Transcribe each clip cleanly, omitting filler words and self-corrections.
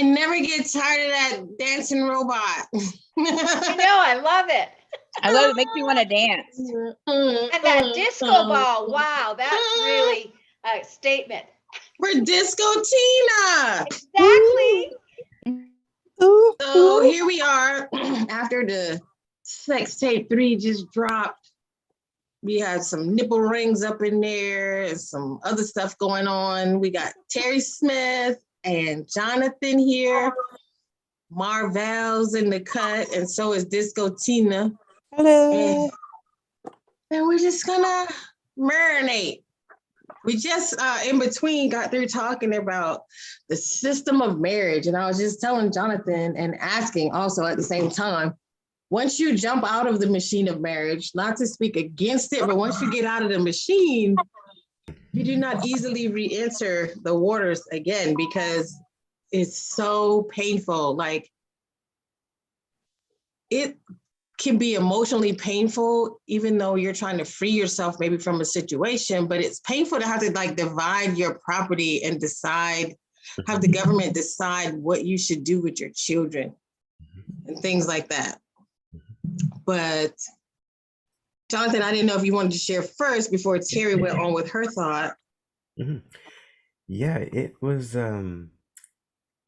I never get tired of that dancing robot. I love it. I love it. It makes me want to dance. And that disco ball, wow, that's really a statement. For Disco Tina. Exactly. So here we are after the sex tape 3 just dropped. We had some nipple rings up in there and some other stuff going on. We got Terry Smith and Jonathan here. Marvel's in the cut, and so is Disco Tina. Hello. And we're just gonna marinate. We just in between got through talking about the system of marriage, and I was just telling Jonathan and asking also at the same time, once you jump out of the machine of marriage, not to speak against it, but once you get out of the machine, you do not easily re-enter the waters again because it's so painful. Like, it can be emotionally painful, even though you're trying to free yourself maybe from a situation, but it's painful to have to like divide your property and have the government decide what you should do with your children and things like that. But Jonathan, I didn't know if you wanted to share first before Terry went on with her thought. Yeah, it was to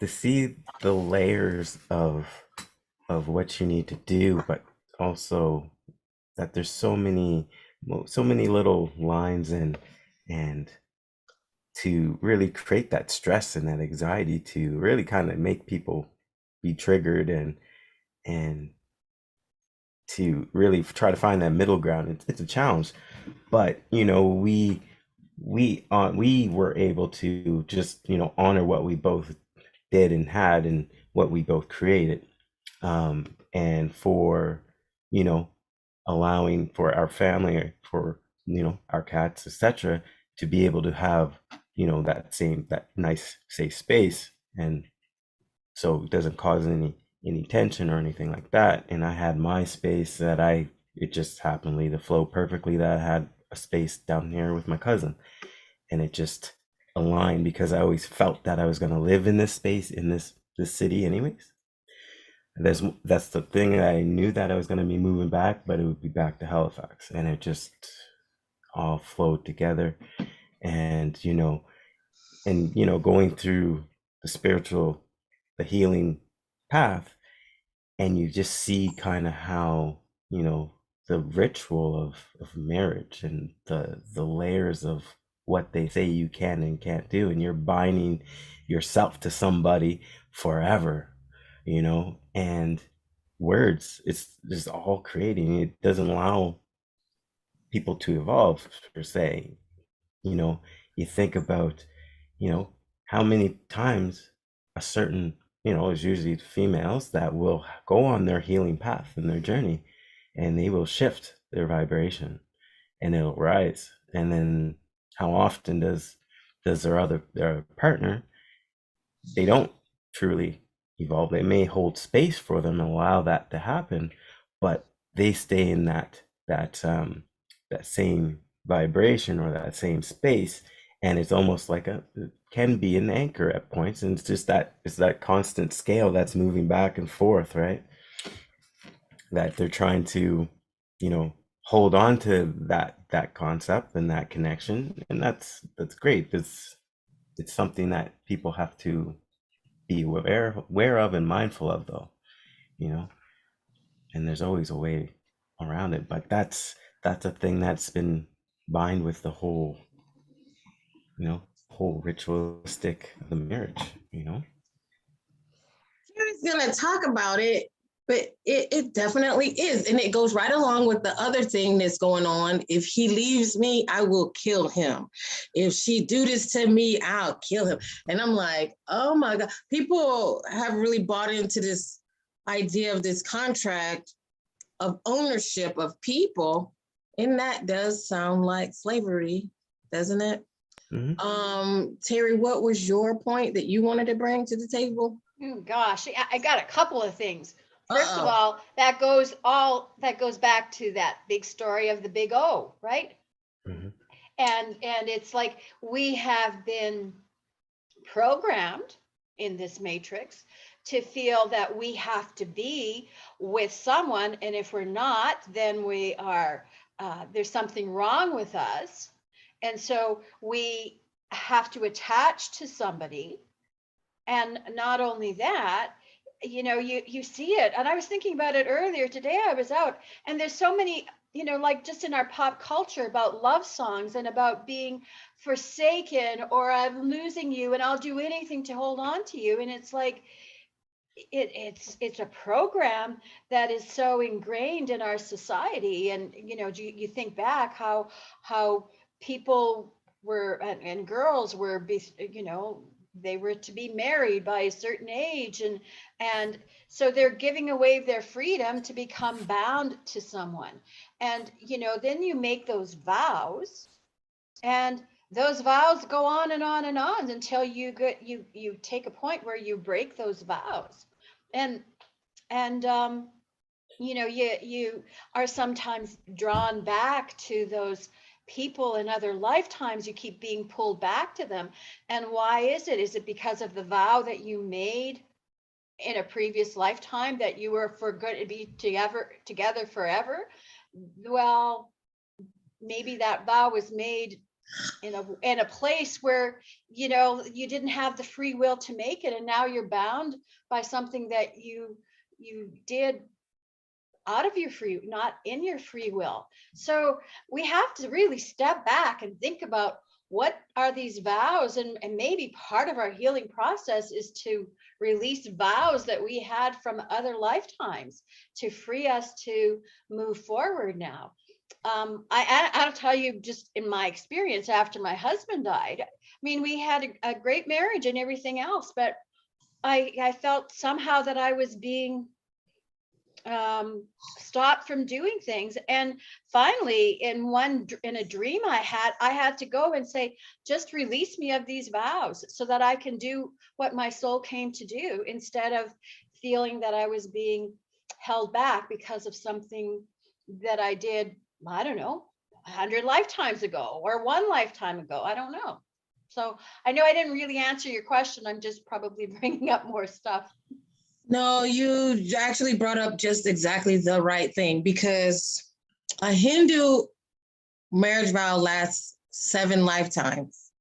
see the layers of what you need to do, but also that there's so many little lines and to really create that stress and that anxiety to really kind of make people be triggered and to really try to find that middle ground. It's a challenge, but we were able to just honor what we both did and had and what we both created, and for allowing for our family, for our cats, etc., to be able to have that nice safe space, and so it doesn't cause any tension or anything like that. And I had my space that it just happened to flow perfectly, that I had a space down here with my cousin, and it just aligned because I always felt that I was going to live in this space, in this city anyways. That's the thing. I knew that I was going to be moving back, but it would be back to Halifax, and it just all flowed together. And going through the healing path, and you just see kind of how the ritual of marriage and the layers of what they say you can and can't do, and you're binding yourself to somebody forever, and words, it's just all creating. It doesn't allow people to evolve per se. You think about how many times a certain it's usually females that will go on their healing path and their journey, and they will shift their vibration and it'll rise. And then how often does their partner, they don't truly evolve. They may hold space for them and allow that to happen, but they stay in that same vibration or that same space, and it's almost like it can be an anchor at points, and it's that constant scale that's moving back and forth, right? That they're trying to hold on to that concept and that connection, and that's great. It's something that people have to be aware of and mindful of, though, and there's always a way around it. But that's a thing that's been bind with the whole ritualistic of the marriage. Terry's gonna talk about it, but it definitely is, and it goes right along with the other thing that's going on. If he leaves me, I will kill him. If she do this to me, I'll kill him. And I'm like, oh my God, people have really bought into this idea of this contract of ownership of people, and that does sound like slavery, doesn't it? Mm-hmm. Terry, what was your point that you wanted to bring to the table? Oh, gosh, I got a couple of things. First of all, that goes back to that big story of the big O, right? Mm-hmm. And it's like we have been programmed in this matrix to feel that we have to be with someone, and if we're not, then we are there's something wrong with us, and so we have to attach to somebody. And not only that, you see it. And I was thinking about it earlier today. I was out, and there's so many, like just in our pop culture about love songs and about being forsaken, or I'm losing you and I'll do anything to hold on to you. And it's like, it's a program that is so ingrained in our society. And you think back how people were, and girls were, they were to be married by a certain age, and so they're giving away their freedom to become bound to someone. And then you make those vows, and those vows go on and on and on until you take a point where you break those vows. And you are sometimes drawn back to those people in other lifetimes. You keep being pulled back to them. And why is it? Is it because of the vow that you made in a previous lifetime that you were going to be together forever? Well, maybe that vow was made in a place where you didn't have the free will to make it, and now you're bound by something that you did out of your not in your free will. So we have to really step back and think about, what are these vows? And maybe part of our healing process is to release vows that we had from other lifetimes to free us to move forward now. I'll tell you, just in my experience after my husband died, I mean, we had a great marriage and everything else, but I felt somehow that I was being stopped from doing things. And finally, in a dream I had to go and say, just release me of these vows so that I can do what my soul came to do, instead of feeling that I was being held back because of something that I did, I don't know, 100 lifetimes ago or one lifetime ago. I don't know. So I know I didn't really answer your question. I'm just probably bringing up more stuff. No, you actually brought up just exactly the right thing, because a Hindu marriage vow lasts 7 lifetimes.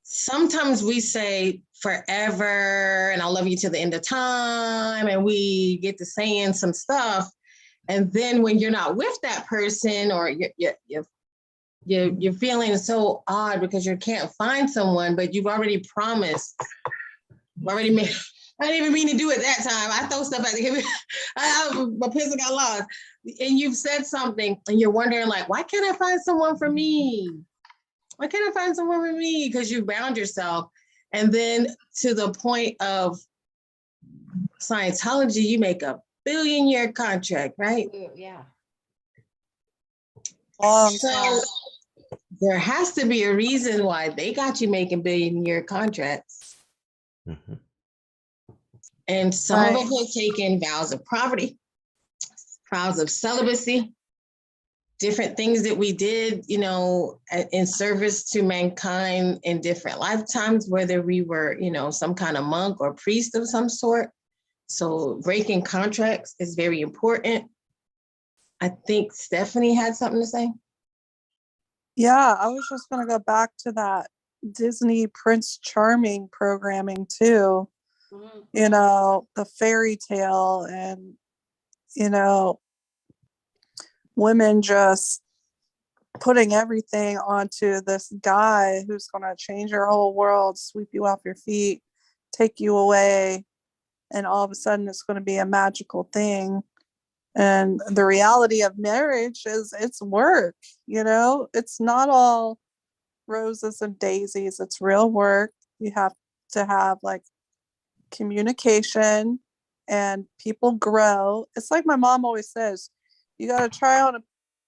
Sometimes we say forever and I'll love you to the end of time, and we get to saying some stuff. And then when you're not with that person, or you're feeling so odd because you can't find someone, but you've already promised, already made. I didn't even mean to do it that time. I throw stuff at the my pencil got lost. And you've said something and you're wondering, like, why can't I find someone for me? Why can't I find someone for me? Because you bound yourself. And then to the point of Scientology, you make a billion-year contract, right? Yeah. So there has to be a reason why they got you making billion-year contracts. Mm-hmm. And some of us have taken vows of poverty, vows of celibacy, different things that we did, in service to mankind in different lifetimes, whether we were, some kind of monk or priest of some sort. So breaking contracts is very important. I think Stephanie had something to say. Yeah, I was just going to go back to that Disney Prince Charming programming too. Mm-hmm. The fairy tale, and, women just putting everything onto this guy who's going to change your whole world, sweep you off your feet, take you away. And all of a sudden it's going to be a magical thing. And the reality of marriage is it's work, it's not all roses and daisies. It's real work. You have to have communication, and people grow. It's like my mom always says, you got to try on a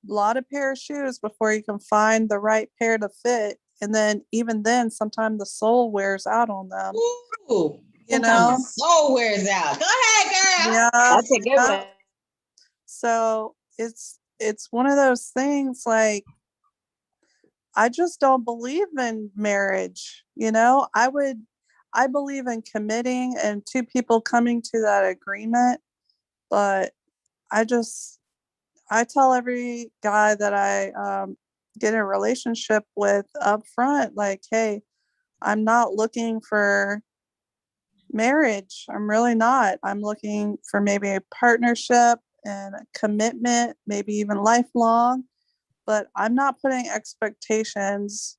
lot of pair of shoes before you can find the right pair to fit. And then even then, sometimes the soul wears out on them. Ooh, the soul wears out. Go ahead, girl. Yeah, that's a good one. So it's one of those things, I just don't believe in marriage. You know, I believe in committing and two people coming to that agreement, but I tell every guy that I get in a relationship with up front, like, hey, I'm not looking for marriage. I'm really not. I'm looking for maybe a partnership and a commitment, maybe even lifelong, but I'm not putting expectations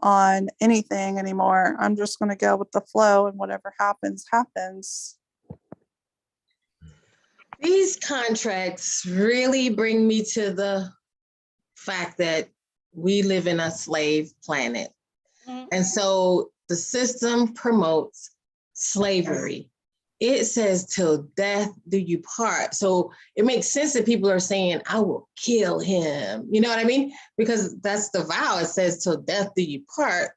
on anything anymore. I'm just going to go with the flow, and whatever happens, happens. These contracts really bring me to the fact that we live in a slave planet. And so the system promotes slavery. It says till death do you part. So it makes sense that people are saying, I will kill him. You know what I mean? Because that's the vow. It says till death do you part.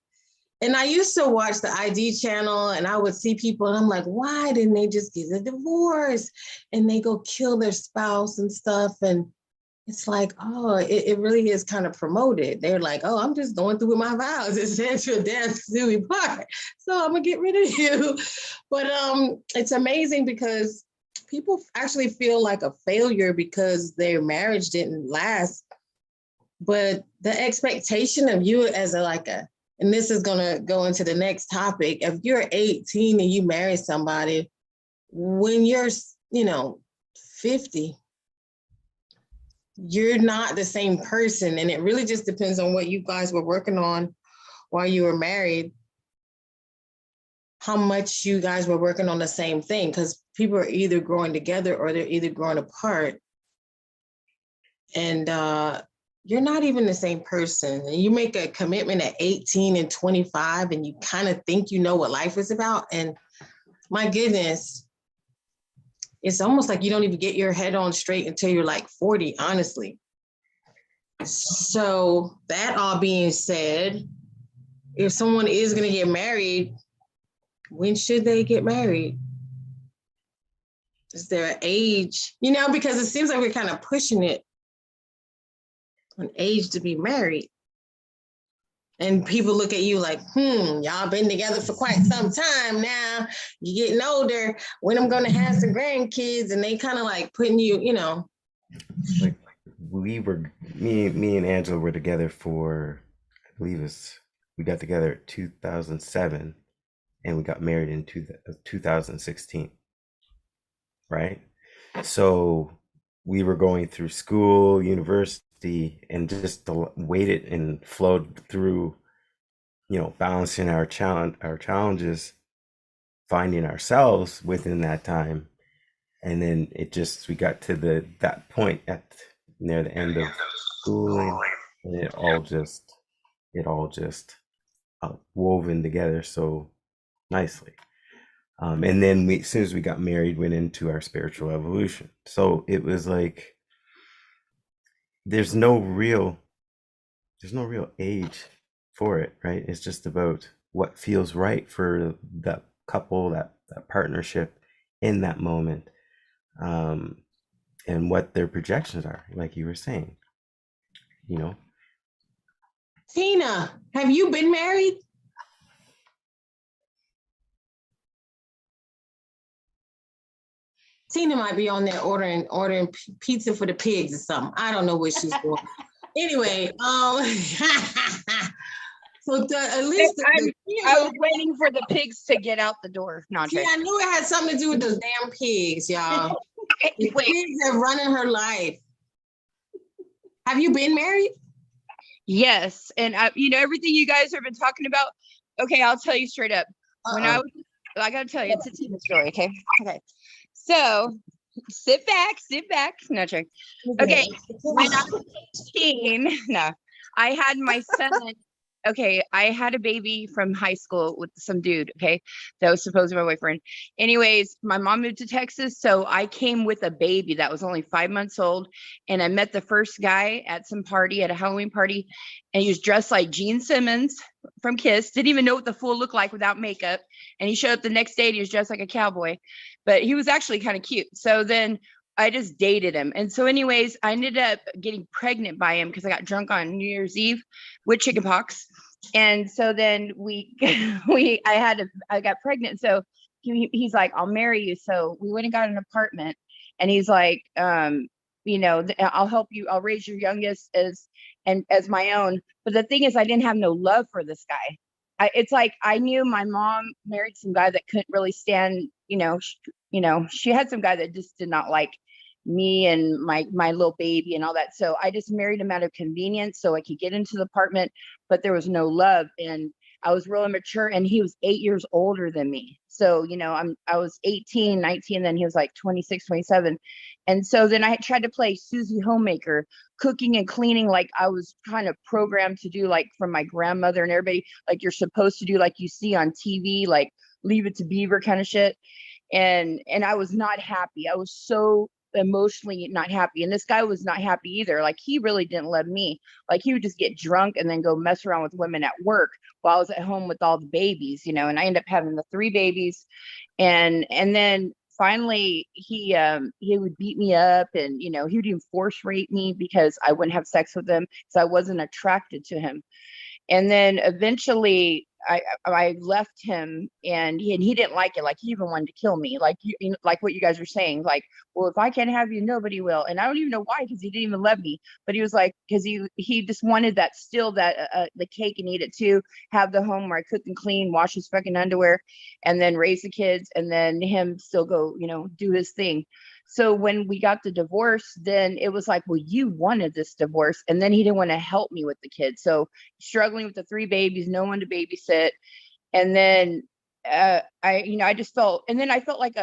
And I used to watch the ID channel and I would see people and I'm like, why didn't they just get a divorce? And they go kill their spouse and stuff. And it's like, oh, it really is kind of promoted. They're like, oh, I'm just going through with my vows. It says your death do we part. So I'm gonna get rid of you. But it's amazing because people actually feel like a failure because their marriage didn't last. But the expectation of you as and this is gonna go into the next topic. If you're 18 and you marry somebody, when you're, 50, you're not the same person. And it really just depends on what you guys were working on while you were married, how much you guys were working on the same thing, because people are either growing together or they're either growing apart. And you're not even the same person. And you make a commitment at 18 and 25 and you kind of think you know what life is about. And my goodness, it's almost like you don't even get your head on straight until you're like 40, honestly. So that all being said, if someone is going to get married, when should they get married? Is there an age? Because it seems like we're kind of pushing it, an age to be married. And people look at you like, y'all been together for quite some time now. You're getting older. When I'm going to have some grandkids, and they kind of like putting you, Like me and Angela were together for, I believe we got together in 2007 and we got married in 2016. Right? So we were going through school, university, and just waited and flowed through, balancing our challenges, finding ourselves within that time. And then we got to that point near the end of schooling, and it all just woven together so nicely. And then as soon as we got married, went into our spiritual evolution. So it was like, there's no real age for it, right? It's just about what feels right for that couple, that partnership in that moment, and what their projections are, like you were saying, Tina, have you been married? Tina might be on there ordering pizza for the pigs or something. I don't know what she's doing. Anyway, so at least I was waiting for the pigs to get out the door. No, yeah, I knew it had something to do with those damn pigs, y'all. The pigs are running her life. Have you been married? Yes, and everything you guys have been talking about. Okay, I'll tell you straight up. When I gotta tell you, it's a Tina story. Okay. So sit back. No, joke. Okay, when I was 16, no, I had my son. Okay, I had a baby from high school with some dude, okay, that was supposedly my boyfriend. Anyways, my mom moved to Texas, so I came with a baby that was only 5 months old, and I met the first guy at some party, at a Halloween party, and he was dressed like Gene Simmons from Kiss, didn't even know what the fool looked like without makeup, and he showed up the next day and he was dressed like a cowboy, but he was actually kind of cute. So then I just dated him. And so anyways, I ended up getting pregnant by him because I got drunk on New Year's Eve with chickenpox. And so then I got pregnant. So he's like, I'll marry you. So we went and got an apartment, and he's like, I'll help you. I'll raise your youngest as my own. But the thing is, I didn't have no love for this guy. It's like I knew my mom married some guy that couldn't really stand, she had some guy that just did not like me and my little baby and all that. So I just married him out of convenience so I could get into the apartment, but there was no love. And I was real immature, and he was 8 years older than me. So, I was 18, 19, then he was like 26, 27. And so then I tried to play Susie Homemaker, cooking and cleaning like I was kind of programmed to do, like from my grandmother and everybody, like you're supposed to do, like you see on TV, like Leave It to Beaver kind of shit. And I was not happy. I was so emotionally not happy, and this guy was not happy either. Like, he really didn't love me. Like, he would just get drunk and then go mess around with women at work while I was at home with all the babies, and I ended up having the 3 babies. And then finally he would beat me up, and he would even force rape me because I wouldn't have sex with him because I wasn't attracted to him. And then eventually I left him, and he didn't like it. Like, he even wanted to kill me. Like, like what you guys are saying, like, well, if I can't have you, nobody will. And I don't even know why, because he didn't even love me. But he was like, because he just wanted that, still that the cake and eat it too, have the home where I cook and clean, wash his fucking underwear, and then raise the kids, and then him still go, do his thing. So when we got the divorce, then it was like, well, you wanted this divorce. And then he didn't want to help me with the kids. So struggling with the 3 babies, no one to babysit. And then I just felt, and then I felt like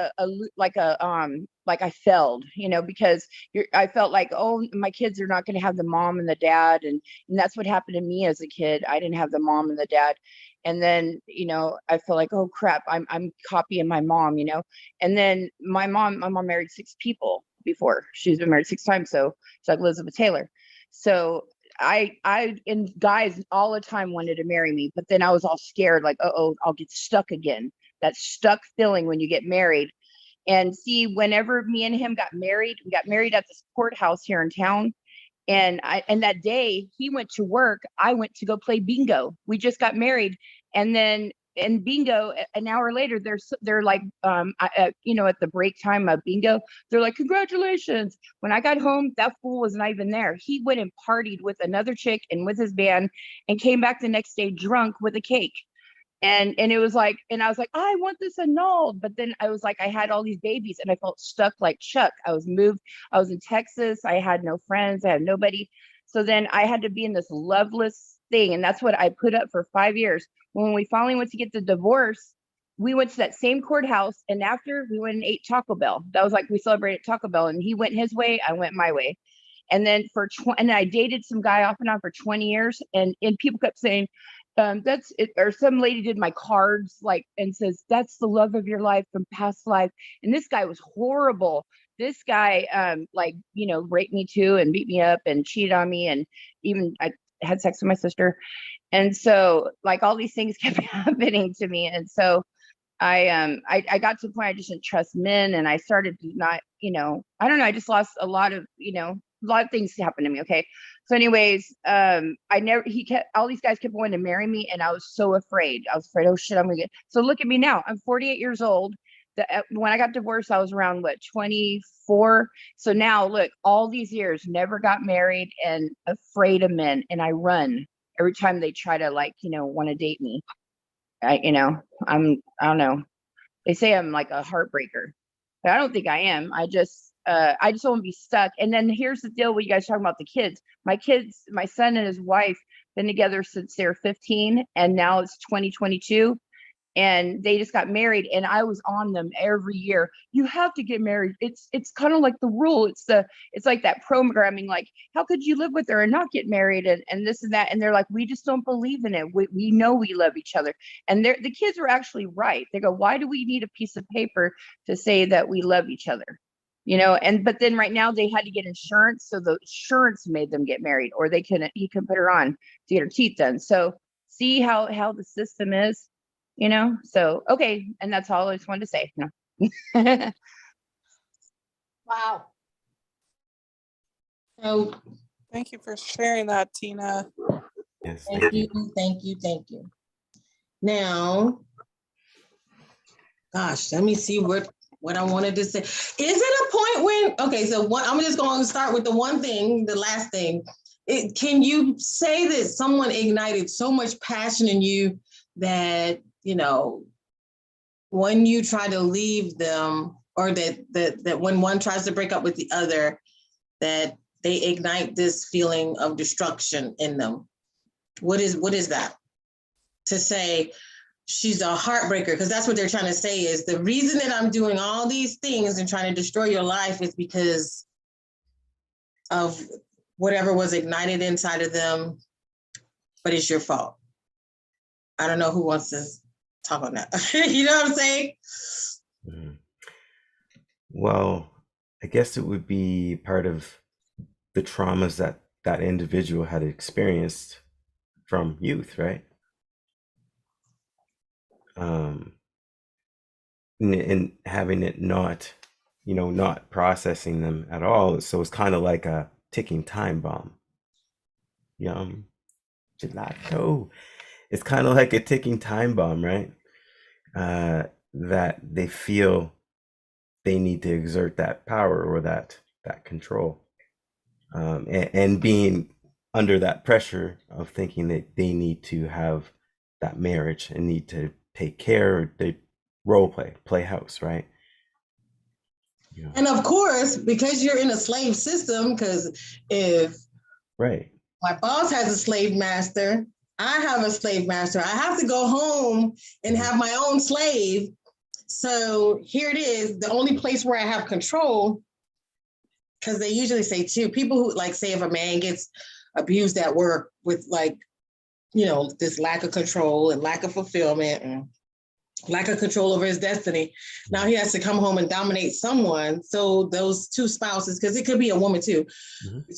like I failed, because I felt like, oh, my kids are not going to have the mom and the dad. And that's what happened to me as a kid. I didn't have the mom and the dad. And then, I feel like, oh crap, I'm copying my mom, and then my mom married 6 people before. She's been married 6 times. So she's like Elizabeth Taylor. So I and guys all the time wanted to marry me, but then I was all scared, like, oh, I'll get stuck again. That stuck feeling when you get married. And see, whenever me and him got married, we got married at this courthouse here in town. And that day he went to work, I went to go play bingo. We just got married. And then in bingo, an hour later, they're like, at the break time of bingo, they're like, congratulations. When I got home, that fool was not even there. He went and partied with another chick and with his band, and came back the next day drunk with a cake. And it was like, and I was like, I want this annulled. But then I was like, I had all these babies, and I felt stuck like Chuck. I was moved. I was in Texas. I had no friends. I had nobody. So then I had to be in this loveless thing. And that's what I put up for 5 years. When we finally went to get the divorce, we went to that same courthouse. And after, we went and ate Taco Bell. That was like, we celebrated Taco Bell, and he went his way, I went my way. And then and I dated some guy off and on for 20 years. And people kept saying, that's it, or some lady did my cards, like, and says, that's the love of your life from past life. And this guy was horrible. This guy raped me too, and beat me up and cheated on me, and even I had sex with my sister. And so, like, all these things kept happening to me. And so I got to the point I just didn't trust men, and I started to not, I don't know, I just lost a lot of things happened to me. Okay. So anyways, all these guys kept wanting to marry me, and I was so afraid. I was afraid, oh shit, I'm gonna get, so look at me now. I'm 48 years old. When I got divorced, I was around 24. So now look, all these years, never got married, and afraid of men. And I run every time they try to, like, want to date me. I don't know. They say I'm like a heartbreaker, but I don't think I am. I just don't want to be stuck. And then here's the deal: what you guys talking about the kids? My son and his wife been together since they're 15, and now it's 2022. And they just got married, and I was on them every year. You have to get married. It's kind of like the rule. It's like that programming, like, how could you live with her and not get married, and this and that. And they're like, we just don't believe in it. We know we love each other. And the kids were actually right. They go, why do we need a piece of paper to say that we love each other? But then right now they had to get insurance. So the insurance made them get married, or he couldn't put her on to get her teeth done. So see how the system is. So, okay. And that's all I just wanted to say. Wow. So Thank you for sharing that, Tina. Yes, Thank you, thank you, thank you. Now, gosh, let me see what I wanted to say. Is it a point when, okay, so one, I'm just going to start with the one thing, the last thing. Can you say that someone ignited so much passion in you that, you know, when you try to leave them, or that when one tries to break up with the other, that they ignite this feeling of destruction in them? What is that? To say she's a heartbreaker, because that's what they're trying to say, is the reason that I'm doing all these things and trying to destroy your life is because of whatever was ignited inside of them, but it's your fault. I don't know who wants to talk on that. You know what I'm saying? Mhm. Well, I guess it would be part of the traumas that that individual had experienced from youth, right? Um, and having it not, not processing them at all. So it's kind of like a ticking time bomb. Yum, gelato. It's kind of like a ticking time bomb, right? That they feel they need to exert that power or that control, and being under that pressure of thinking that they need to have that marriage and need to take care, they role play house, right? Yeah. And of course, because you're in a slave system, because if Right. my boss has a slave master, I have a slave master, I have to go home and have my own slave. So here it is, the only place where I have control, because they usually say too, people who, like, say if a man gets abused at work with, like, you know, this lack of control and lack of fulfillment and lack of control over his destiny. Now he has to come home and dominate someone. So those two spouses, because it could be a woman too,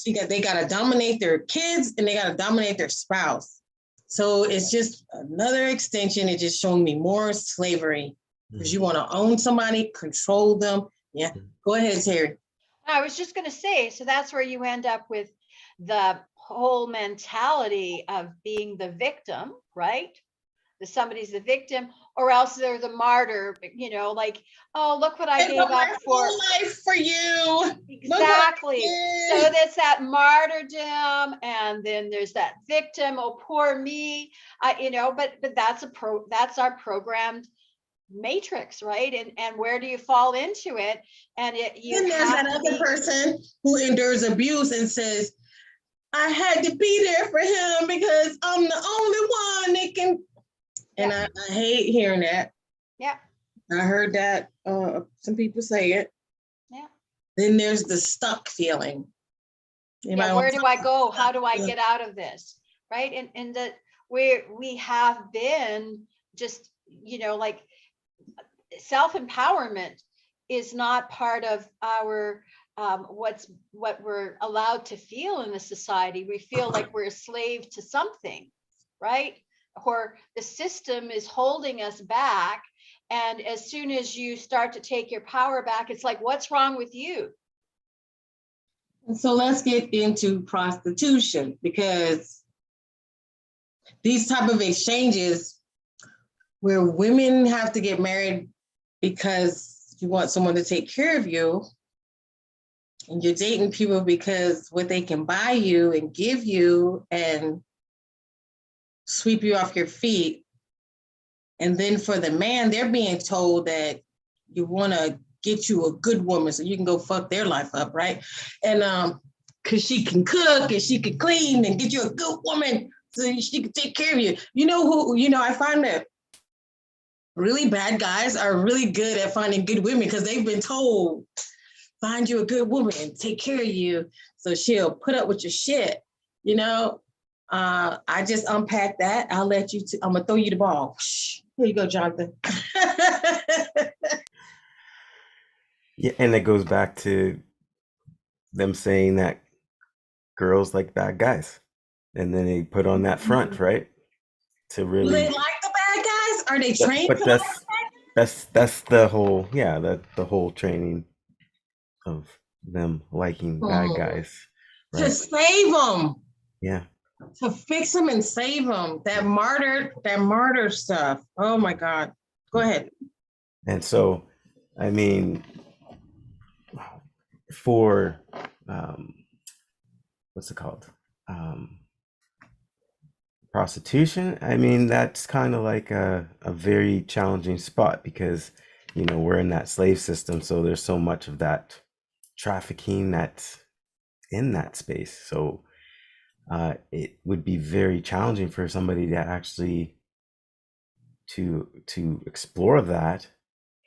they got to dominate their kids and they got to dominate their spouse. So it's just another extension. It's just showing me more slavery, because you want to own somebody, control them. Yeah. Go ahead, Terry. I was just going to say, so that's where you end up with the whole mentality of being the victim, right? That somebody's the victim, or else they're the martyr, you know, like, oh, look what I gave up for. Life for you. Exactly. So that's that martyrdom, and then there's that victim. Oh, poor me. You know, but that's our programmed matrix, right? And where do you fall into it? And then there's that other person who endures abuse and says, I had to be there for him because I'm the only one that can. And I hate hearing that. Yeah. I heard that some people say it. Yeah. Then there's the stuck feeling. Yeah, where do I go? How do I get out of this? Right. And that we have been just, you know, like, self-empowerment is not part of our what we're allowed to feel in the society. We feel like we're a slave to something, right? Or the system is holding us back. And as soon as you start to take your power back, it's like, what's wrong with you? And so let's get into prostitution, because these type of exchanges where women have to get married because you want someone to take care of you, and you're dating people because what they can buy you and give you and sweep you off your feet. And then for the man, they're being told that you want to get you a good woman so you can go fuck their life up, right? And because she can cook and she can clean and get you a good woman so she can take care of you. You know who, I find that really bad guys are really good at finding good women, because they've been told, find you a good woman and take care of you so she'll put up with your shit, you know? I just unpacked that. I'll let you, I'm gonna throw you the ball. Here you go, Jonathan. Yeah, and it goes back to them saying that girls like bad guys, and then they put on that front, right? To Do really, they like the bad guys? Are they trained but to like that's the whole, the whole training of them liking bad guys, to right? save them? Yeah. to fix them and save them. That martyr stuff. Oh my God. Go ahead. And so, I mean, for what's it called? Prostitution. I mean, that's kind of like a very challenging spot because, you know, we're in that slave system. So there's so much of that trafficking that's in that space. So it would be very challenging for somebody to actually to explore that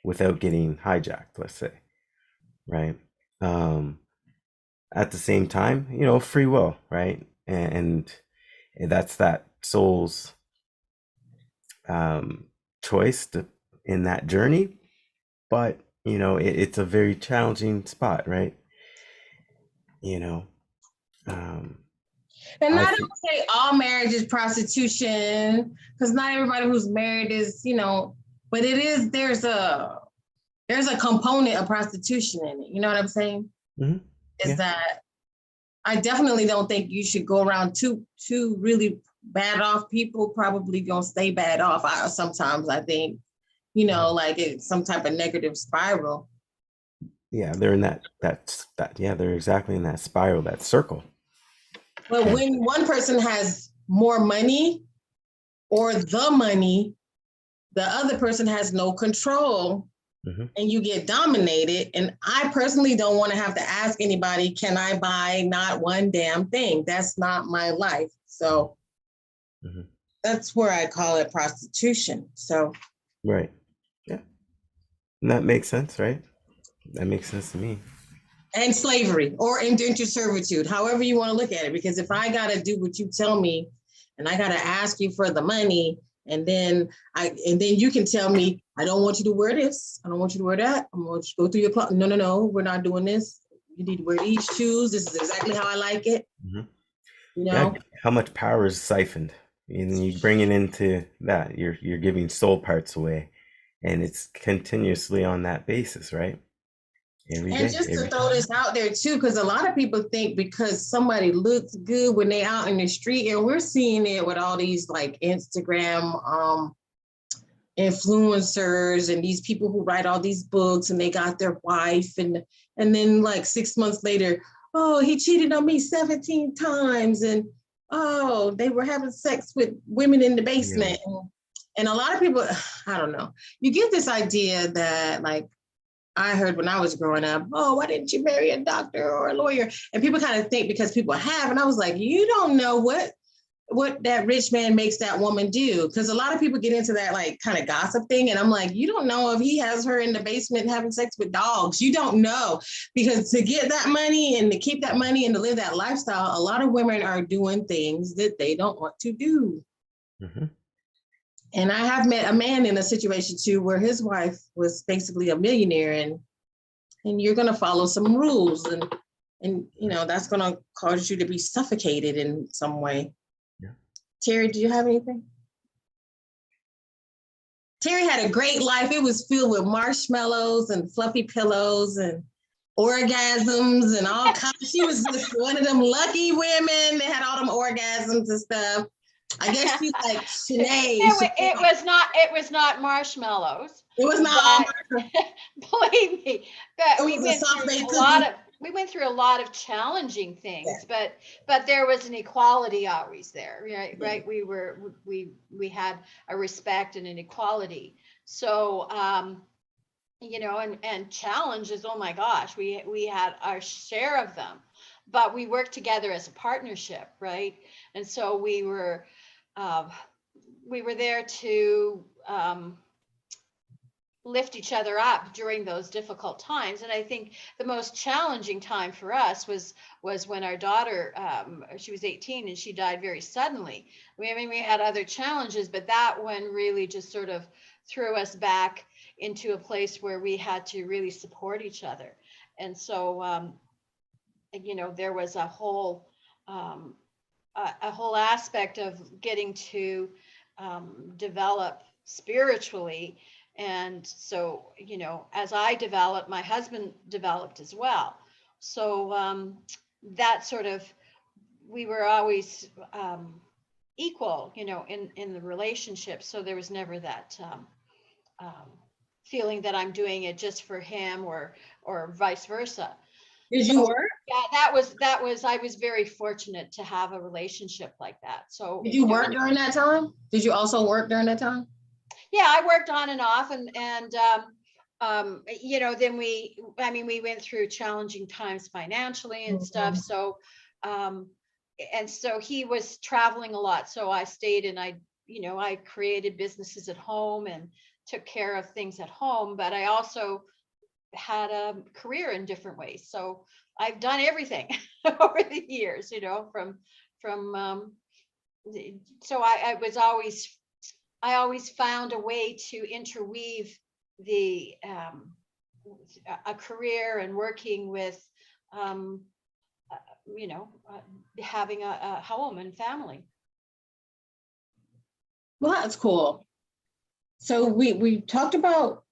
without getting hijacked, let's say, right? At the same time, you know, free will, right? And that's that soul's choice in that journey. But, you know, it's a very challenging spot, right? You know, And I I think, don't say all marriage is prostitution, because not everybody who's married is, you know, but it is, there's a component of prostitution in it. You know what I'm saying? mhm, Is yeah, that I definitely don't think you should go around two really bad off people probably gonna stay bad off. Sometimes I think, you know, like it's some type of negative spiral. yeah, they're in yeah, they're exactly in that spiral, that circle. But And when one person has more money or the money, the other person has no control mhm, and you get dominated. And I personally don't want to have to ask anybody, can I buy not one damn thing? That's not my life. So mhm, that's where I call it prostitution. So, right, yeah, and that makes sense, right? That makes sense to me. and slavery or indentured servitude, however you want to look at it. Because if I got to do what you tell me and I got to ask you for the money, and then you can tell me, I don't want you to wear this. I don't want you to wear that. I'm going to go through your closet. No, no, no, we're not doing this. You need to wear these shoes. This is exactly how I like it. Mhm. You Yeah, know, how much power is siphoned, and you bring it into that. You're giving soul parts away, and it's continuously on that basis, right? Every and day, just to every throw time. this out there too, because a lot of people think because somebody looks good when they out in the street, and we're seeing it with all these like Instagram influencers and these people who write all these books and they got their wife and then like 6 months later, oh, he cheated on me 17 times and oh, they were having sex with women in the Yeah. basement. And a lot of people, I don't know, you get this idea that like I heard when I was growing up, oh, why didn't you marry a doctor or a lawyer? And people kind of think because people have, and I was like, you don't know what that rich man makes that woman do. Because a lot of people get into that like kind of gossip thing. And I'm like, you don't know if he has her in the basement having sex with dogs. You don't know. Because to get that money and to keep that money and to live that lifestyle, a lot of women are doing things that they don't want to do. Hmm. And I have met a man in a situation too where his wife was basically a millionaire and you're gonna follow some rules and you know that's gonna cause you to be suffocated in some way. Yeah. Terry, do you have anything? Terry had a great life. It was filled with marshmallows and fluffy pillows and orgasms and all kinds. She was just one of them lucky women that had all them orgasms and stuff. I guess she's like Sinead. It was not marshmallows, It was not all but believe me, but it was a soft baked we went through a lot of challenging Yeah. things, but there was an equality always there, right? Yeah. Right. We had a respect and an equality. So you know, and challenges, oh my gosh, we had our share of them, but we worked together as a partnership, right? And so uh, we were there to lift each other up during those difficult times. And I think the most challenging time for us was when our daughter, she was 18 and she died very suddenly. I mean, we had other challenges, but that one really just sort of threw us back into a place where we had to really support each other. And so, you know, there was um, a whole aspect of getting to develop spiritually. And so, you know, as I developed, my husband developed as well. So that sort of we were always equal, in the relationship. So there was never that feeling that I'm doing it just for him or vice versa. Did you So, work? yeah, I was very fortunate to have a relationship like that. So Did you work during that time? Did you also work during that time? yeah, I worked on and off, and then we went through challenging times financially and stuff. So, and so he was traveling a lot. So I stayed, and I created businesses at home and took care of things at home, but I also had a career in different ways. So I've done everything over the years, so I always found a way to interweave a career and working with, having a home and family. Well, that's cool. So we talked about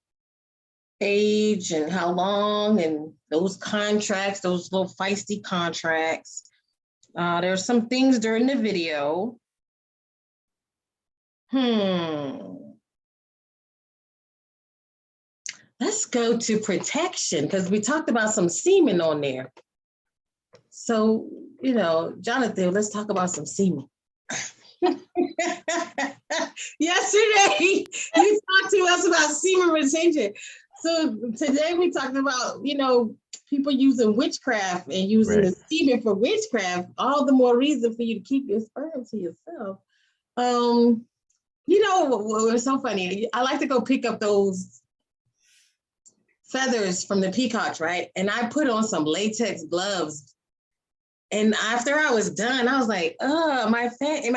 age and how long and those contracts, those little feisty contracts. There's some things during the video. Let's go to protection, because we talked about some semen on there. So, Jonathan, let's talk about some semen. Yesterday, you talked to us about semen retention. So today we talked about, people using witchcraft and using the semen for witchcraft. All the more reason for you to keep your sperm to yourself. It's so funny. I like to go pick up those feathers from the peacocks, right? And I put on some latex gloves. And after I was done, I was like, oh, my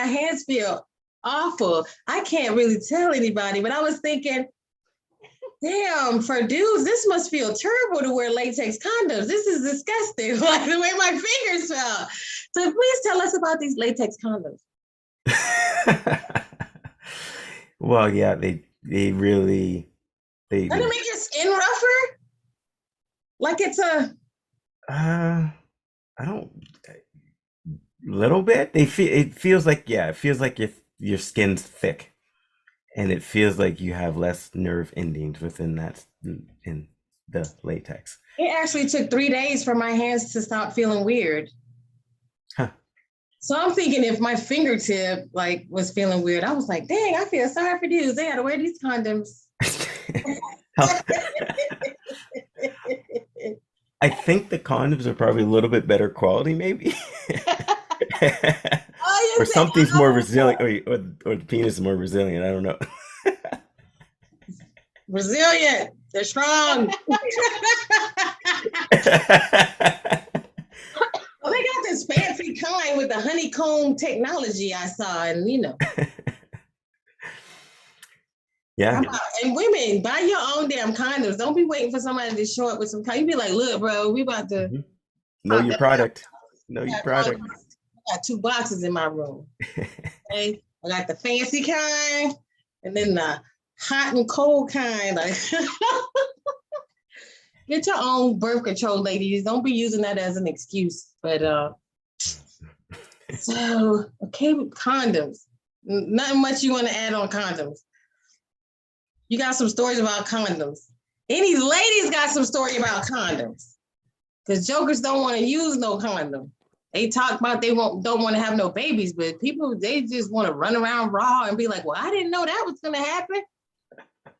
hands feel awful. I can't really tell anybody, but I was thinking, damn, for dudes, this must feel terrible to wear latex condoms. This is disgusting, like the way my fingers felt. So please tell us about these latex condoms. Well, yeah, they really. Doesn't it make your skin rougher? Like it's I don't. Little bit. It feels like your skin's thick, and it feels like you have less nerve endings within in the latex. It actually took 3 days for my hands to stop feeling weird. Huh. So I'm thinking if my fingertip was feeling weird, I was like, dang, I feel sorry for dudes. They had to wear these condoms. I think the condoms are probably a little bit better quality, maybe. Or something's more resilient, or the penis is more resilient. I don't know. Resilient. They're strong. Well, they got this fancy kind with the honeycomb technology I saw, and Yeah. And women, buy your own damn condoms. Don't be waiting for somebody to show up with some condoms. You be like, look, bro, we about to know your product. Know your product. I got 2 boxes in my room. Okay, I got the fancy kind, and then the hot and cold kind. Get your own birth control, ladies. Don't be using that as an excuse. But so okay with condoms. Nothing much you want to add on condoms. You got some stories about condoms. Any ladies got some story about condoms? Because jokers don't want to use no condom. They talk about they don't want to have no babies, but people, they just want to run around raw and be like, well, I didn't know that was going to happen.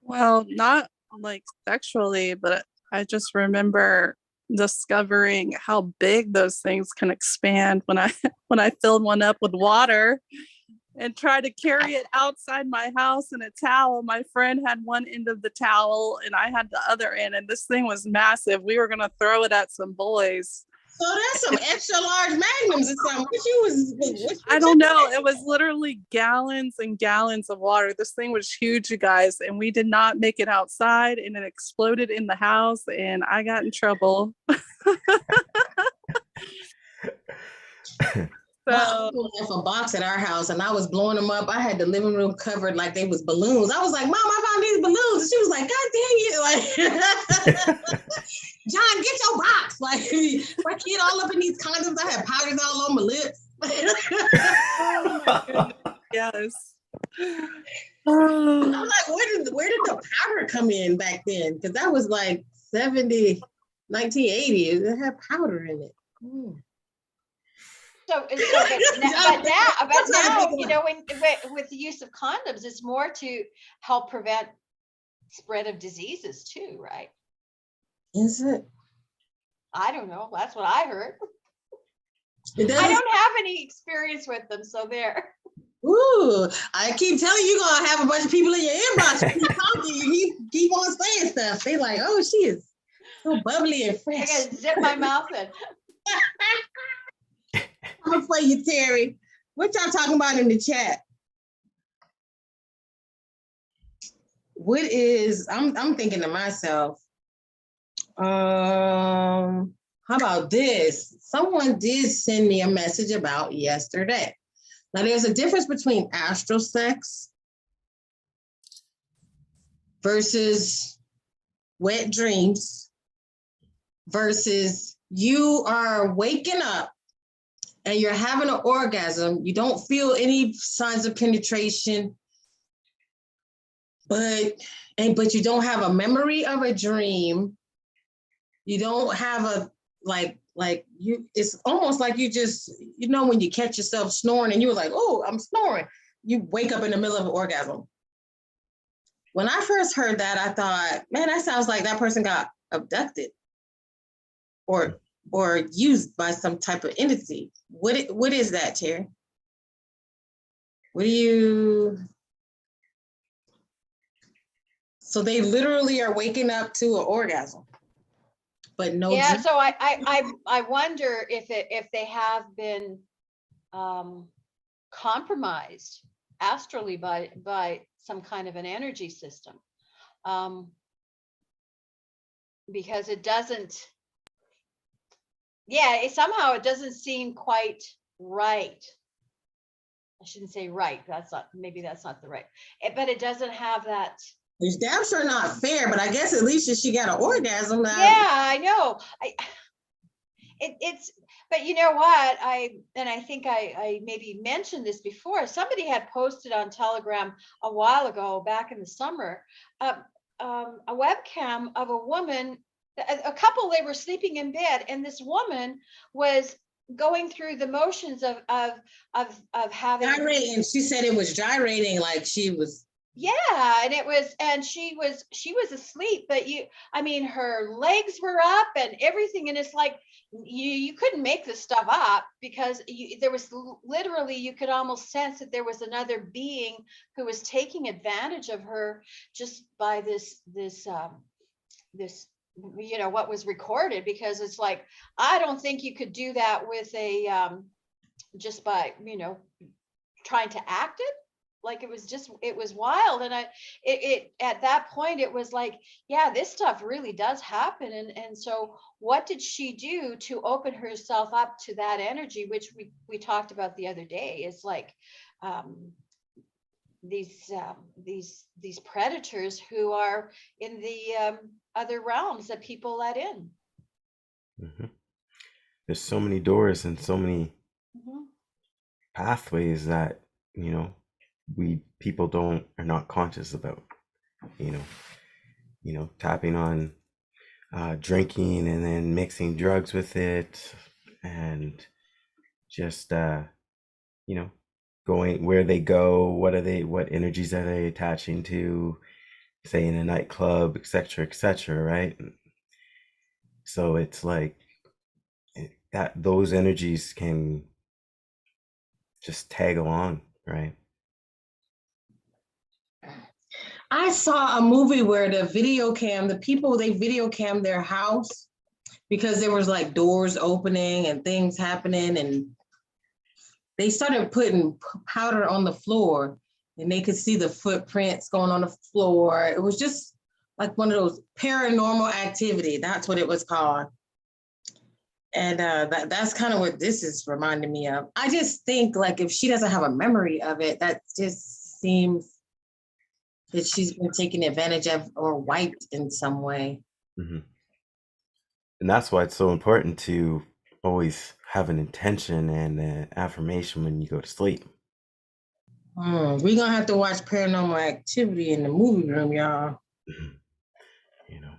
Well, not like sexually, but I just remember discovering how big those things can expand when I filled one up with water and tried to carry it outside my house in a towel. My friend had one end of the towel and I had the other end, and this thing was massive. We were gonna throw it at some boys. So that's some extra large magnums or something. I don't know. It was literally gallons and gallons of water. This thing was huge, you guys, and we did not make it outside, and it exploded in the house, and I got in trouble. So I left a box at our house and I was blowing them up. I had the living room covered like they was balloons. I was like, Mom, I found these balloons. And she was like, God dang it. Like, John, get your box. Like, my kid all up in these condoms. I had powders all on my lips. Oh my goodness. Yes. I'm like, where did the powder come in back then? Because that was like 1980. It had powder in it. But now, you know, with the use of condoms, it's more to help prevent spread of diseases too, right? Is it? I don't know. That's what I heard. It I doesn't. don't have any experience with them, so there. Ooh, I keep telling you, you're gonna have a bunch of people in your inbox. You keep talking, you keep on saying stuff. They like, oh, she is so bubbly and I fresh. gotta zip my mouth in. I'm gonna play you, Terry. What y'all talking about in the chat? What is? I'm thinking to myself. How about this? Someone did send me a message about yesterday. Now, there's a difference between astral sex versus wet dreams versus you are waking up and you're having an orgasm. You don't feel any signs of penetration, but you don't have a memory of a dream. You don't have a like you. It's almost like you just, you know, when you catch yourself snoring and you were like, oh, I'm snoring. You wake up in the middle of an orgasm. When I first heard that, I thought, man, that sounds like that person got abducted or used by some type of entity. What is that, Terry? What do you? So they literally are waking up to an orgasm, but no. Yeah, dream. so I wonder if they have been compromised astrally by some kind of an energy system, because it doesn't. Yeah, somehow it doesn't seem quite right. I shouldn't say right. Maybe that's not the right. But it doesn't have that. It's damn sure not fair, but I guess at least if she got an orgasm. Yeah, I know. But you know what? I think I maybe mentioned this before. Somebody had posted on Telegram a while ago, back in the summer, a webcam of a woman, a couple. They were sleeping in bed, and this woman was going through the motions of having gyrating. She said it was gyrating, like she was. Yeah, and she was asleep, but I mean, her legs were up and everything, and it's like you couldn't make this stuff up, because there was literally, you could almost sense that there was another being who was taking advantage of her just by this you know, what was recorded, because it's like, I don't think you could do that with a just by, you know, trying to act it. Like, it was wild. And it at that point, it was like, yeah, this stuff really does happen. And so what did she do to open herself up to that energy, which we talked about the other day? Is like these predators who are in the other realms that people let in. Mm-hmm. There's so many doors and so many pathways that, you know, people are not conscious about, you know, tapping on drinking and then mixing drugs with it, and just you know, going where they go, what energies are they attaching to, say in a nightclub, etc., right? So it's like that those energies can just tag along, right? I saw a movie where the people, they video cam their house because there was like doors opening and things happening, and they started putting powder on the floor, and they could see the footprints going on the floor. It was just like one of those paranormal activity. That's what it was called. And that's kind of what this is reminding me of. I just think, like, if she doesn't have a memory of it, that just seems that she's been taken advantage of or wiped in some way. Mm-hmm. And that's why it's so important to always have an intention and an affirmation when you go to sleep. We're gonna have to watch Paranormal Activity in the movie room, y'all. You know.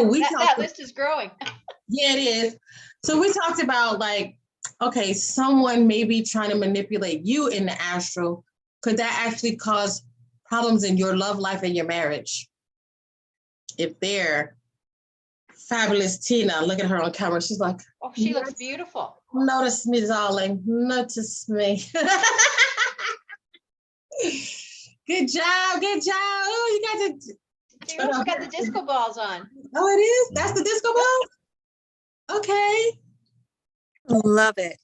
We that talked. list is growing. Yeah, it is. So we talked about like, okay, someone may be trying to manipulate you in the astral. Could that actually cause problems in your love life and your marriage? If they're fabulous Tina, look at her on camera. She's like, Oh, she looks beautiful. notice me, darling. Notice me. Good job. Good job. Oh, you got to. She got the disco balls on. Oh, it is? That's the disco ball? Okay. Love it.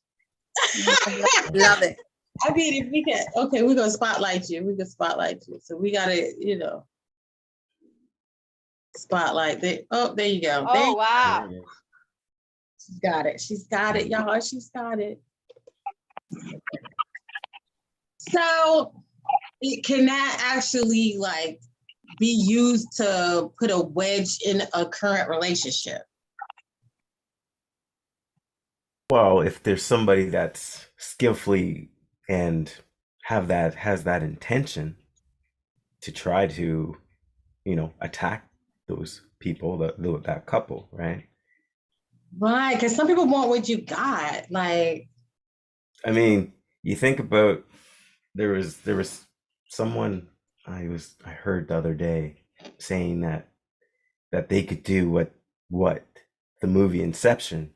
Love it. I mean, if we can, okay, we're going to spotlight you. We can spotlight you. So we got to, spotlight. Oh, there you go. Oh, wow. She's got it. She's got it, y'all. She's got it. So can that actually like be used to put a wedge in a current relationship? Well, if there's somebody that's skillfully and has that intention to try to, attack those people, that couple, right? Right, because some people want what you got. Like, I mean, you think about there was someone I heard the other day saying that they could do what the movie Inception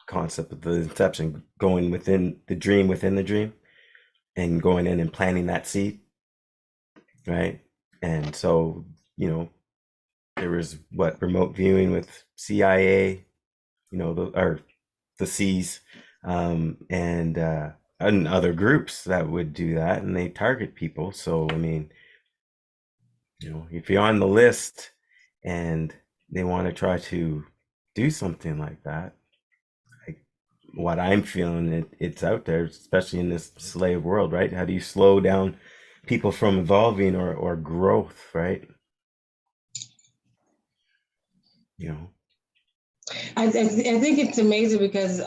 concept of the Inception, going within the dream and going in and planting that seed, right? And so, there was remote viewing with CIA, the C's, and other groups that would do that, and they target people. So I mean, if you're on the list and they want to try to do something like that, like what I'm feeling, it's out there, especially in this slave world, right? How do you slow down people from evolving or growth, right? I think it's amazing because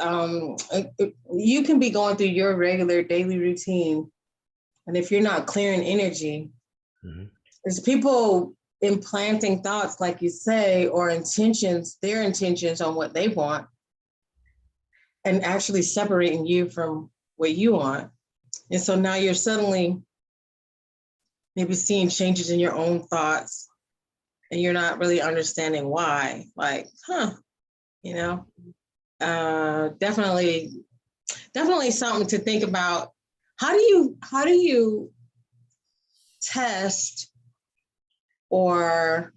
you can be going through your regular daily routine, and if you're not clearing energy, there's people implanting thoughts, like you say, or their intentions on what they want, and actually separating you from what you want. And so now you're suddenly maybe seeing changes in your own thoughts, and you're not really understanding why. Like, definitely something to think about. How do you test or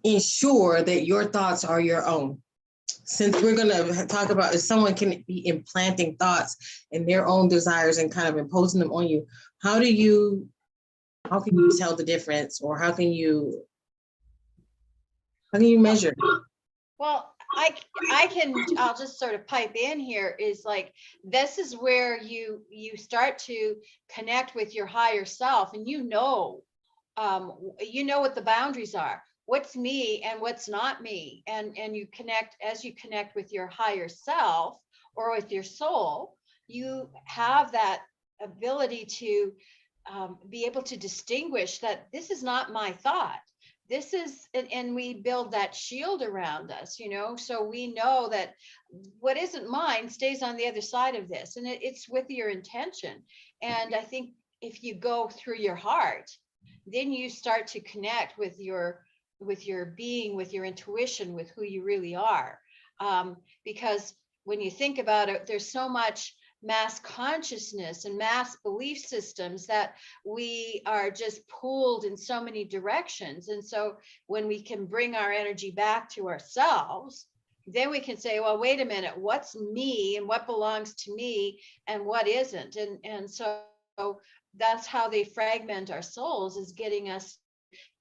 ensure that your thoughts are your own? Since we're going to talk about if someone can be implanting thoughts and their own desires and kind of imposing them on you, how can you tell the difference, or how can you measure? Well, I'll just sort of pipe in here, is like, this is where you start to connect with your higher self, and what the boundaries are, what's me and what's not me. And you connect with your higher self or with your soul, you have that ability to be able to distinguish that this is not my thought. This is, and we build that shield around us, so we know that what isn't mine stays on the other side of this, and it's with your intention. And I think if you go through your heart, then you start to connect with your being, with your intuition, with who you really are. Because when you think about it, there's so much mass consciousness and mass belief systems that we are just pulled in so many directions. And so when we can bring our energy back to ourselves, then we can say, well, wait a minute, what's me and what belongs to me and what isn't? And so that's how they fragment our souls, is getting us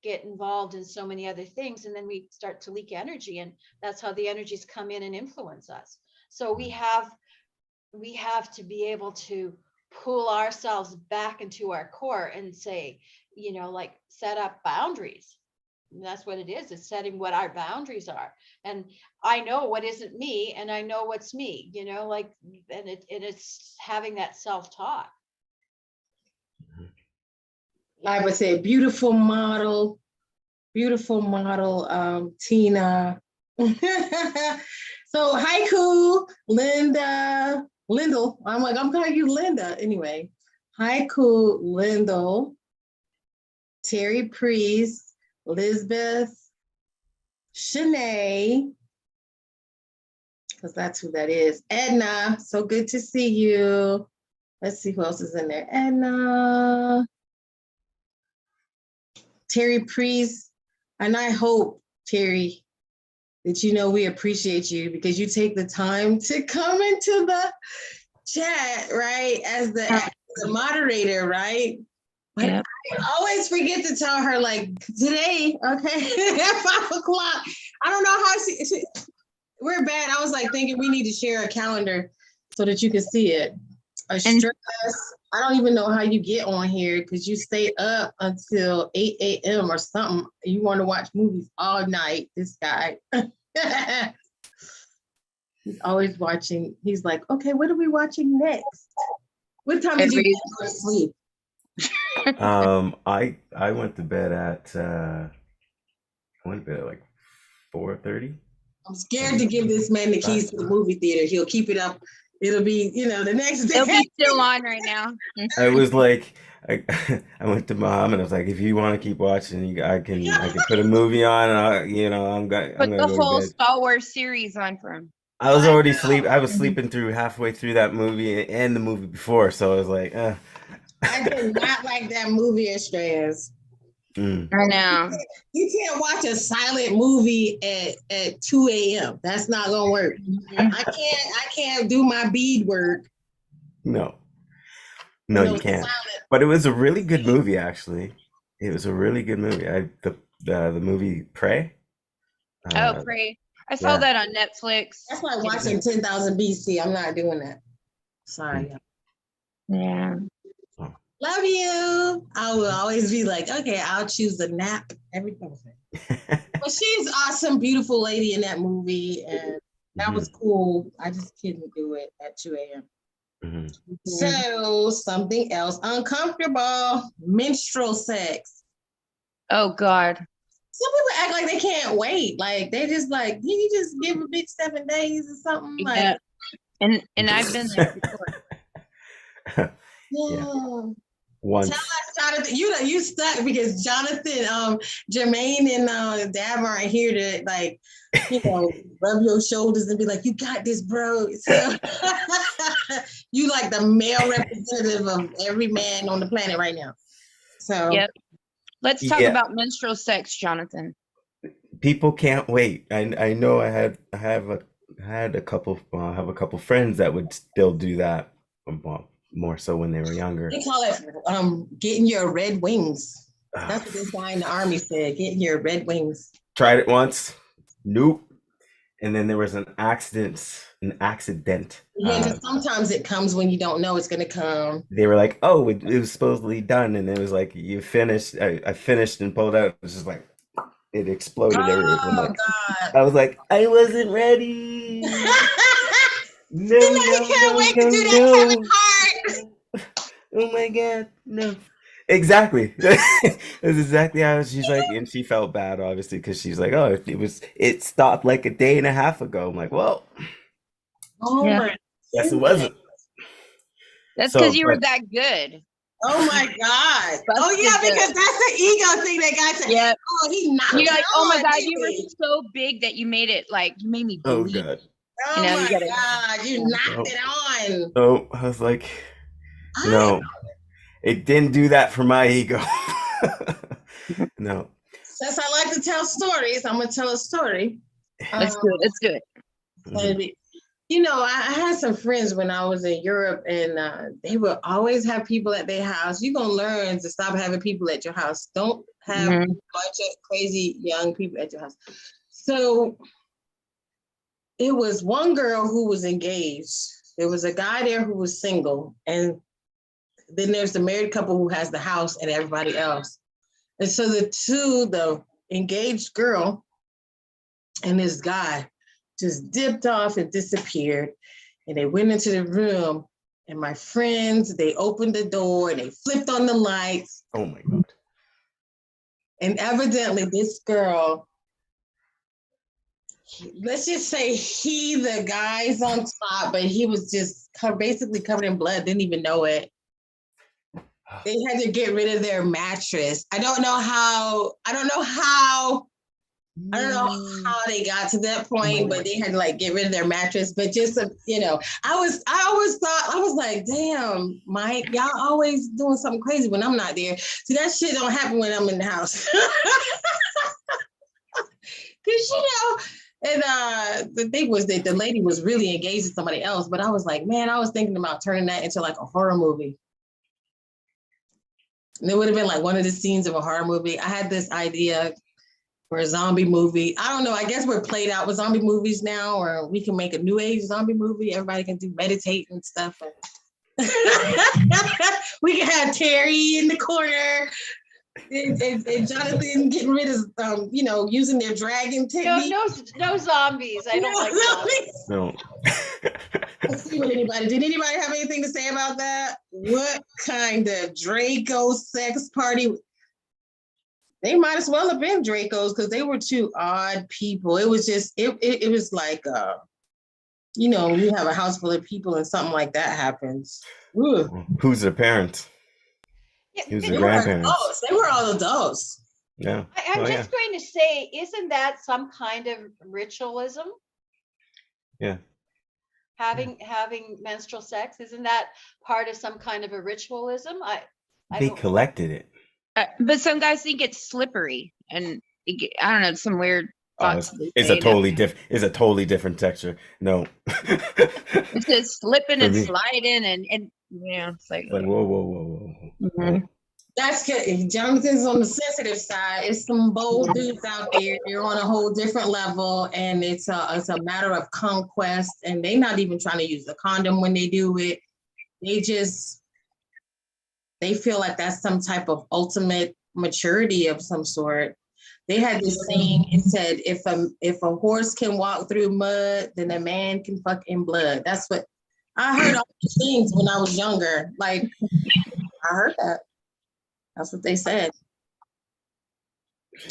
get involved in so many other things, and then we start to leak energy, and that's how the energies come in and influence us. So we have to be able to pull ourselves back into our core and say, like, set up boundaries. And that's what it is. It's setting what our boundaries are. And I know what isn't me, and I know what's me, you know, like, and it's having that self-talk. I would say beautiful model, Tina. So haiku, Lindell. I'm calling you Linda anyway. Haiku, Lindell, Terry Priest, Lisbeth, Shanae, because that's who that is. Edna, so good to see you. Let's see who else is in there. Edna, Terry Priest, and I hope, Terry, that you know we appreciate you because you take the time to come into the chat, right? As the moderator, right? But Yep. I always forget to tell her, like, today, okay, at 5 o'clock. I don't know how she we're bad. I was like thinking we need to share a calendar so that you can see it. A stress. I don't even know how you get on here because you stay up until 8 a.m. or something. You want to watch movies all night, this guy. He's always watching. He's like, okay, what are we watching next? What time did you go to sleep? I went to bed at like 4:30. I'm scared to give this man the keys to the movie theater. He'll keep it up. It'll be, the next day. It'll be still on right now. I was like, I went to Mom and I was like, if you want to keep watching, I can put a movie on, and I'm gonna Put the go whole to bed. Star Wars series on for him. I was already I was sleeping through halfway through that movie and the movie before, so I was like, I did not like that movie, Estrellas. I know. You can't watch a silent movie at 2 a.m. That's not gonna work. I can't do my bead work. No, you can't. Silent. But it was a really good movie, actually. It was a really good movie. The movie Prey. Prey. I saw that on Netflix. That's like watching 10,000 BC. I'm not doing that. Sorry. Yeah. Love you. I will always be like, okay, I'll choose a nap every Thursday. But she's awesome, beautiful lady in that movie, and that was cool. I just couldn't do it at 2 a.m. So something else uncomfortable, menstrual sex. Oh God. Some people act like they can't wait. Like they just like, can you just give a bitch 7 days or something? Yeah. Like, and I've been there before. Yeah. Once. Tell us, Jonathan, you stuck because Jonathan, Jermaine and Dab aren't here to like, rub your shoulders and be like, you got this, bro. So you like the male representative of every man on the planet right now. So yep. Let's talk about menstrual sex, Jonathan. People can't wait. I know I have a couple friends that would still do that. More so when they were younger. They call it getting your red wings. That's what this guy in the army said, getting your red wings. Tried it once. Nope. And then there was an accident. Yeah, because sometimes it comes when you don't know it's going to come. They were like, oh, it was supposedly done. And it was like, you finished. I finished and pulled out. It was just like, it exploded everywhere. Oh, God. I was like, I wasn't ready. No, can't wait to do that, Kevin Hart. Oh my God, no. Exactly. That's exactly how she's like, and she felt bad, obviously, because she's like, oh, it stopped like a day and a half ago. I'm like, well, yes, it wasn't. That's because you were that good. Oh my God. Because that's the ego thing that guy said. Yeah. Oh, he knocked it like, on. Oh my God, you were so big that you made it like, you made me believe. Oh God. Oh my God, you knocked it on. Oh, I was like, it didn't do that for my ego. No. Since I like to tell stories, I'm going to tell a story. Let's do it. I had some friends when I was in Europe, and they would always have people at their house. You're going to learn to stop having people at your house. Don't have a bunch of crazy young people at your house. So it was one girl who was engaged. There was a guy there who was single. And then there's the married couple who has the house and everybody else. And so the engaged girl and this guy just dipped off and disappeared. And they went into the room, and my friends, they opened the door and they flipped on the lights. Oh my God. And evidently this girl, let's just say the guy's on top, but he was just basically covered in blood, didn't even know it. They had to get rid of their mattress. I don't know how they got to that point, but they had to like get rid of their mattress. But just, I always thought, I was like, damn, Mike, y'all always doing something crazy when I'm not there. See, that shit don't happen when I'm in the house. Cause and the thing was that the lady was really engaged to somebody else, but I was like, man, I was thinking about turning that into like a horror movie. And it would have been like one of the scenes of a horror movie. I had this idea for a zombie movie. I don't know. I guess we're played out with zombie movies now, or we can make a new age zombie movie. Everybody can do meditate and stuff. We can have Terry in the corner and Jonathan getting rid of, using their dragon technique. No zombies. I don't like zombies. No. Let's see what did anybody have anything to say about that? What kind of Draco sex party? They might as well have been Dracos because they were two odd people. It was just, it was like, you have a house full of people and something like that happens. Ooh. Who's their parents? Yeah, Who's their grandparents? They were all adults. Yeah. I'm just going to say, isn't that some kind of ritualism? Yeah. Having menstrual sex, isn't that part of some kind of a ritualism? They collected it. But some guys think it's slippery, and I don't know, some weird thoughts. It's a totally different texture. No. It's just slipping and sliding, and it's like whoa. Mm-hmm. That's good. If Jonathan's on the sensitive side, it's some bold dudes out there. They're on a whole different level, and it's a matter of conquest. And they're not even trying to use a condom when they do it. They feel like that's some type of ultimate maturity of some sort. They had this saying. It said, "If a horse can walk through mud, then a man can fuck in blood." That's what I heard. All these things when I was younger. Like I heard that. That's what they said.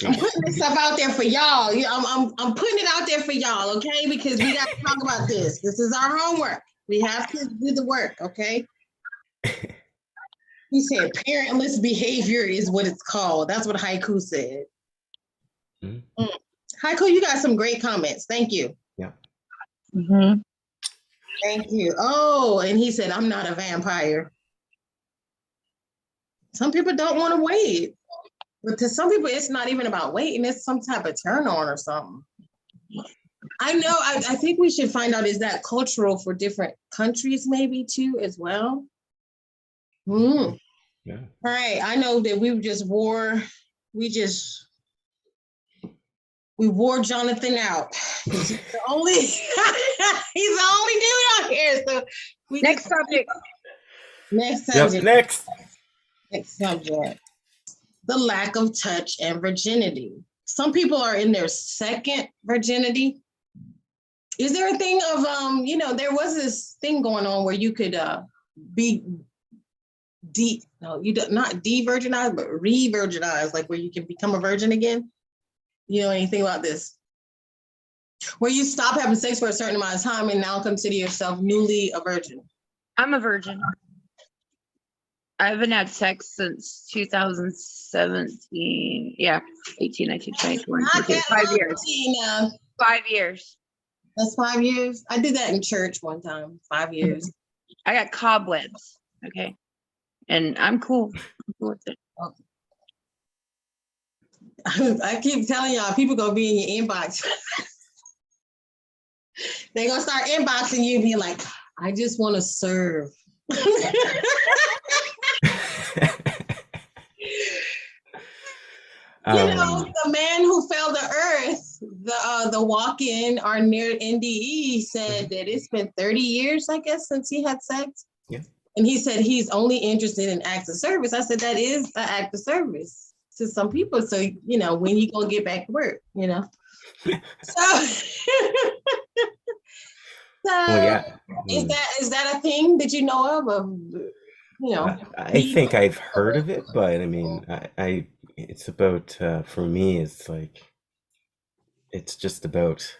I'm putting this stuff out there for y'all. I'm putting it out there for y'all, okay? Because we got to talk about this. This is our homework. We have to do the work, okay? He said parentless behavior is what it's called. That's what Haiku said. Mm-hmm. Haiku, you got some great comments. Thank you. Yeah. Mm-hmm. Thank you. Oh, and he said, I'm not a vampire. Some people don't want to wait. But to some people, it's not even about waiting. It's some type of turn on or something. I know. I think we should find out, is that cultural for different countries maybe too as well? Yeah. All right. I know that we wore Jonathan out. He's the only dude out here. So Next subject. Next subject. Yep, Next subject. The lack of touch and virginity. Some people are in their second virginity. Is there a thing of there was this thing going on where you could be not de-virginized, but re-virginized, like where you can become a virgin again? You know anything about this? Where you stop having sex for a certain amount of time and now consider yourself newly a virgin. I'm a virgin. I haven't had sex since 2017. Yeah, 18, 19, 20, 21, 5 years. 5 years. That's 5 years? I did that in church one time, 5 years. I got cobwebs, okay? And I'm cool. With it. I keep telling y'all, people gonna be in your inbox. They're gonna start inboxing you and be like, I just wanna serve. The man who fell to earth, the walk-in, our near NDE said that it's been 30 years, I guess, since he had sex. Yeah. And he said he's only interested in acts of service. I said, that is an act of service. to some people. So, you know, when you gonna get back to work, you know? So, Well, yeah. is that a thing that you know of you know? I think I've heard of it, but I mean, I it's about for me, it's like it's just about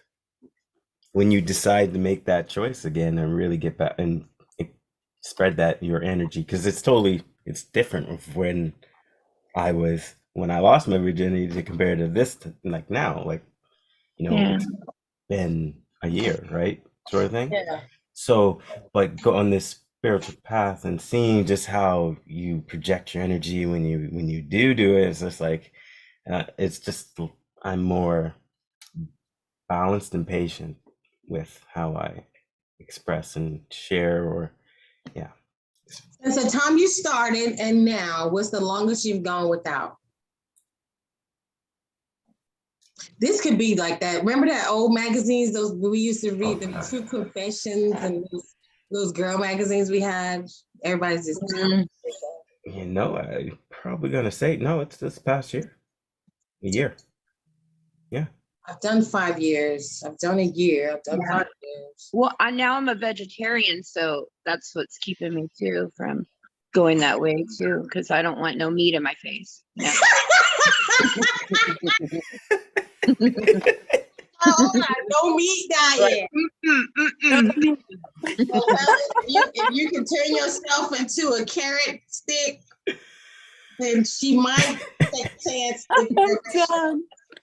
when you decide to make that choice again and really get back and spread that your energy, because it's different of when I lost my virginity to compare to this like now, like, you know, Yeah. it's been a year, right? Sort of thing. Yeah. So, but go on this spiritual path and seeing just how you project your energy when you do it, it's just like, it's just, I'm more balanced and patient with how I express and share, or yeah. Since the time you started and now, what's the longest you've gone without? This could be like that. Remember that old magazines, those we used to read, the True Confessions and those girl magazines we had? Everybody's just You know, I'm probably gonna say no, it's this past year. A year. Yeah. I've done 5 years. I've done a year. I've done 5 years. Well, now I'm a vegetarian, so that's what's keeping me too from going that way too, because I don't want no meat in my face. Yeah. No meat diet. If you can turn yourself into a carrot stick, then she might take a chance.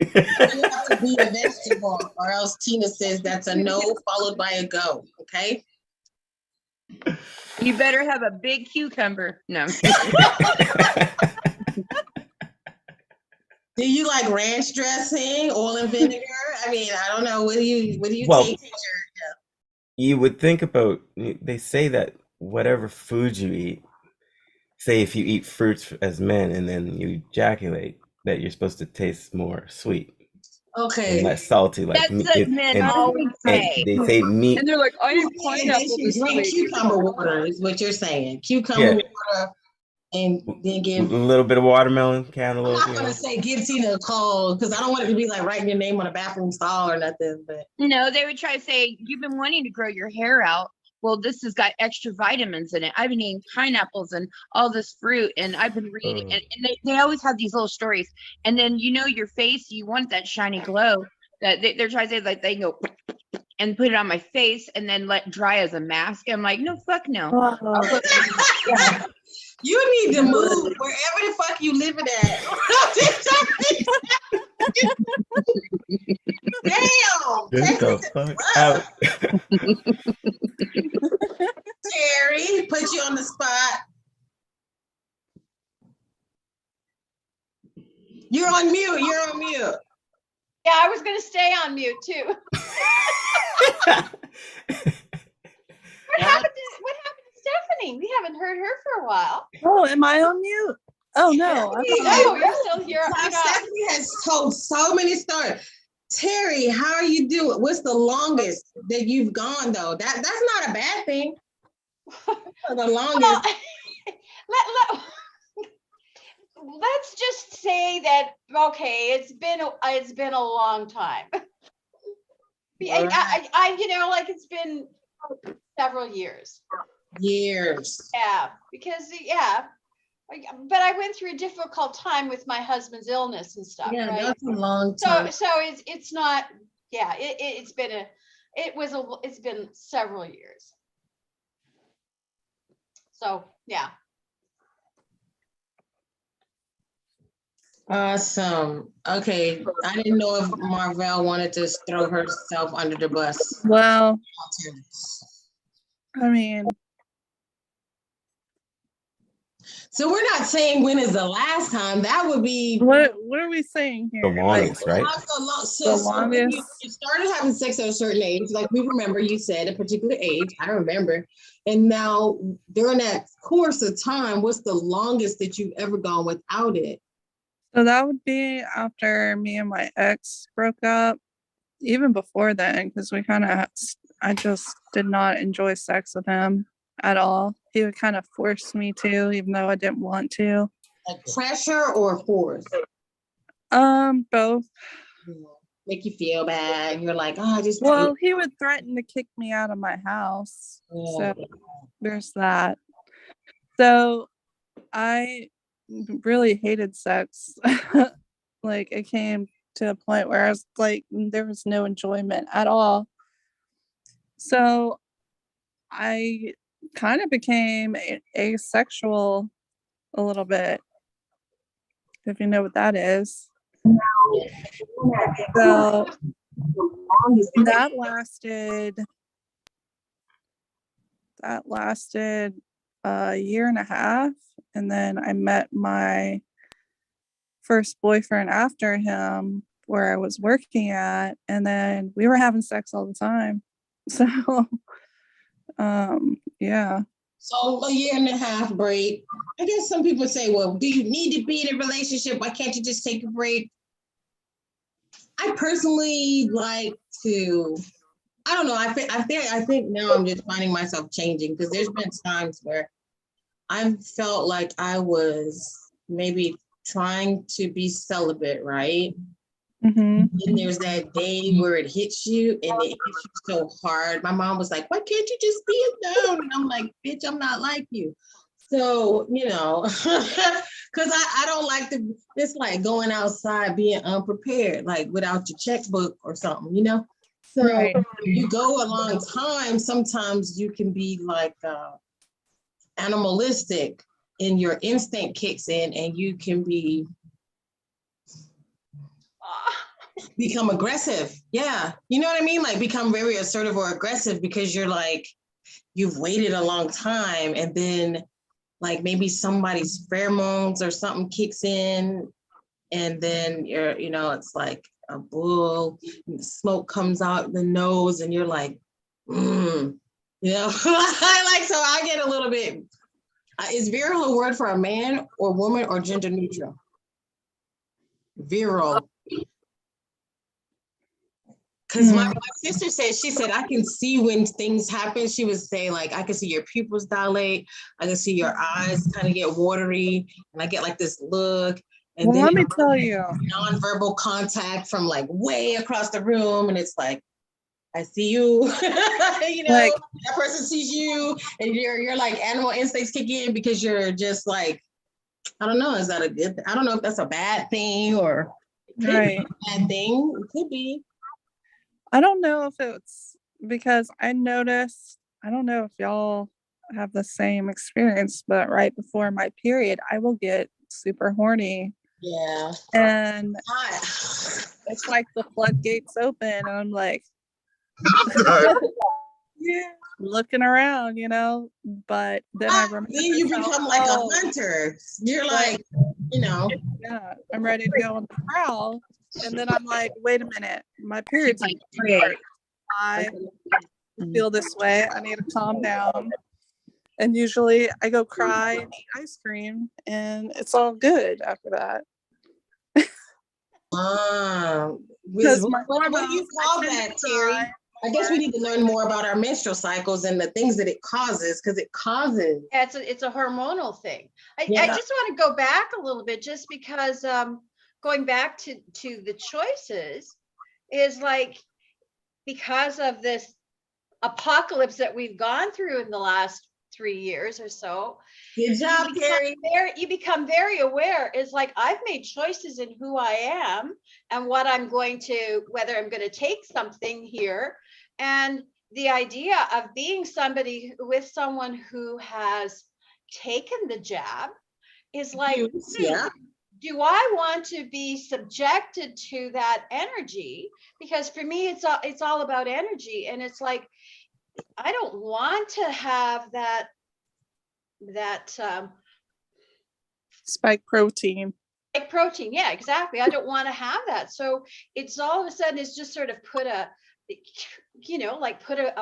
You have to be a vegetable, or else Tina says that's a no followed by a go. Okay. You better have a big cucumber. No. Do you like ranch dressing, oil and vinegar? I mean, I don't know. What do you Well, take? you would think about, they say that whatever food you eat, say if you eat fruits as men and then you ejaculate, that you're supposed to taste more sweet and Okay. less salty, like That's meat. what men always say. They say meat. And they're like, I eat They pineapple should this drink week. cucumber water, is what you're saying. Cucumber water, and then A give. little bit of watermelon, I'm cantaloupe. not gonna say give Tina a call because I don't want it to be like writing your name on a bathroom stall or nothing. But No, they would try to say, you've been wanting to grow your hair out. Well, this has got extra vitamins in it. I've been eating pineapples and all this fruit, and I've been reading, and they always have these little stories. And then, you know, your face, you want that shiny glow that they're trying to say, like, they go and put it on my face and then let dry as a mask. I'm like, no, fuck no. Oh, you need to move wherever the fuck you living at. Damn. Get the fuck out. Terry, put you on the spot. You're on mute. You're on mute. Yeah, I was going to stay on mute too. What happened to Stephanie? We haven't heard her for a while. oh, am I on mute? Oh no. Oh, you're still here. Stephanie has told so many stories. Terry, how are you doing? What's the longest that you've gone though? That's not a bad thing. The longest. Well, let's just say that, okay, it's been a long time. I you know, like it's been several years. Yeah, because but I went through a difficult time with my husband's illness and stuff. Yeah, right? that's a long time. So it's not. Yeah, it's been several years. So yeah. Awesome. Okay, I didn't know if Marvell wanted to throw herself under the bus. Well, I mean, so we're not saying when is the last time. That would be what are we saying here? The longest, right? So longest. you started having sex at a certain age, like we remember you said a particular age. I remember. And now during that course of time, what's the longest that you've ever gone without it? So that would be after me and my ex broke up. Even before then, because I just did not enjoy sex with him at all. He would kind of force me to, even though I didn't want to. Like pressure or force? Both. Make you feel bad. You're like, oh, I just Well, he would threaten to kick me out of my house. So there's that. So I really hated sex. Like it came to a point where I was like, there was no enjoyment at all. So I kind of became asexual a little bit, if you know what that is. So that lasted a year and a half, and then I met my first boyfriend after him where I was working at, and then we were having sex all the time. So yeah. So a year and a half break. I guess some people say, well, do you need to be in a relationship? Why can't you just take a break? I personally like to, I don't know. I think now I'm just finding myself changing, because there's been times where I felt like I was maybe trying to be celibate, right? Mm-hmm. And there's that day where it hits you, and it hits you so hard. My mom was like, why can't you just be alone? And I'm like, bitch, I'm not like you. So, because I don't like it's like going outside being unprepared, like without your checkbook or something, So Right. you go a long time, sometimes you can be like animalistic, and your instinct kicks in, and you can become aggressive. Yeah. You know what I mean? Like become very assertive or aggressive, because you're like, you've waited a long time, and then like maybe somebody's pheromones or something kicks in, and then it's like a bull, and the smoke comes out the nose, and you're like, like, so I get a little bit, is virile a word for a man or woman or gender neutral? Virile. Because my sister said, she said, I can see when things happen. She would say, like, I can see your pupils dilate. I can see your eyes kind of get watery. And I get like this look. And Well, then let me tell you. nonverbal contact from like way across the room. And it's like, I see you, Like, that person sees you, and you're like animal instincts kick in, because you're just like, I don't know, is that a good thing? I don't know if that's a bad thing, or it could be a bad thing. It could be. I don't know if it's because I noticed, I don't know if y'all have the same experience, but right before my period, I will get super horny. Yeah. And it's like the floodgates open, and I'm like, yeah, looking around, but then I remember. Then you become like a hunter. You're like, yeah, I'm ready to go on the prowl. And then I'm like, wait a minute, my period's like, I feel this way. I need to calm down. And usually I go cry and eat ice cream, and it's all good after that. What do you call that, Terry? I guess we need to learn more about our menstrual cycles and the things that it causes, because it causes. Yeah, it's a hormonal thing. I just want to go back a little bit, just because going back to the choices is like, because of this apocalypse that we've gone through in the last 3 years or so. Good job, Terry. You become very aware. It's like, I've made choices in who I am and what I'm going to, whether I'm going to take something here. And the idea of being with someone who has taken the jab is like, do I want to be subjected to that energy? Because for me, it's all about energy. And it's like, I don't want to have that spike protein. Spike protein, yeah, exactly. I don't want to have that. So it's all of a sudden, it's just sort of put a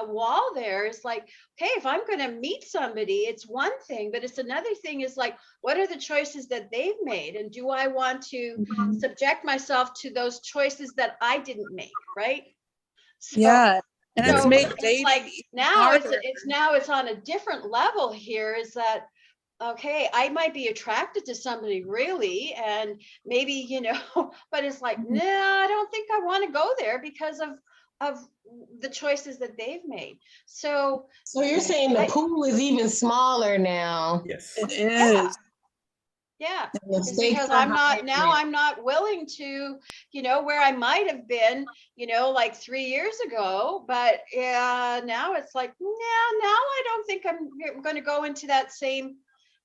wall there. It's like, okay, if I'm going to meet somebody, it's one thing, but it's another thing is like, what are the choices that they've made? And do I want to subject myself to those choices that I didn't make, right? So, yeah. And it's made dating like now it's on a different level here, is that okay, I might be attracted to somebody really, and maybe, you know, but it's like, no, I don't think I want to go there because of the choices that they've made. So you're saying the I, pool is even smaller now. Yes. It yeah, is. yeah. And the It's stakes because are I'm not, now higher. I'm not willing to, you know, where I might have been, you know, like 3 years ago, but now it's like, yeah, now I don't think I'm going to go into that same,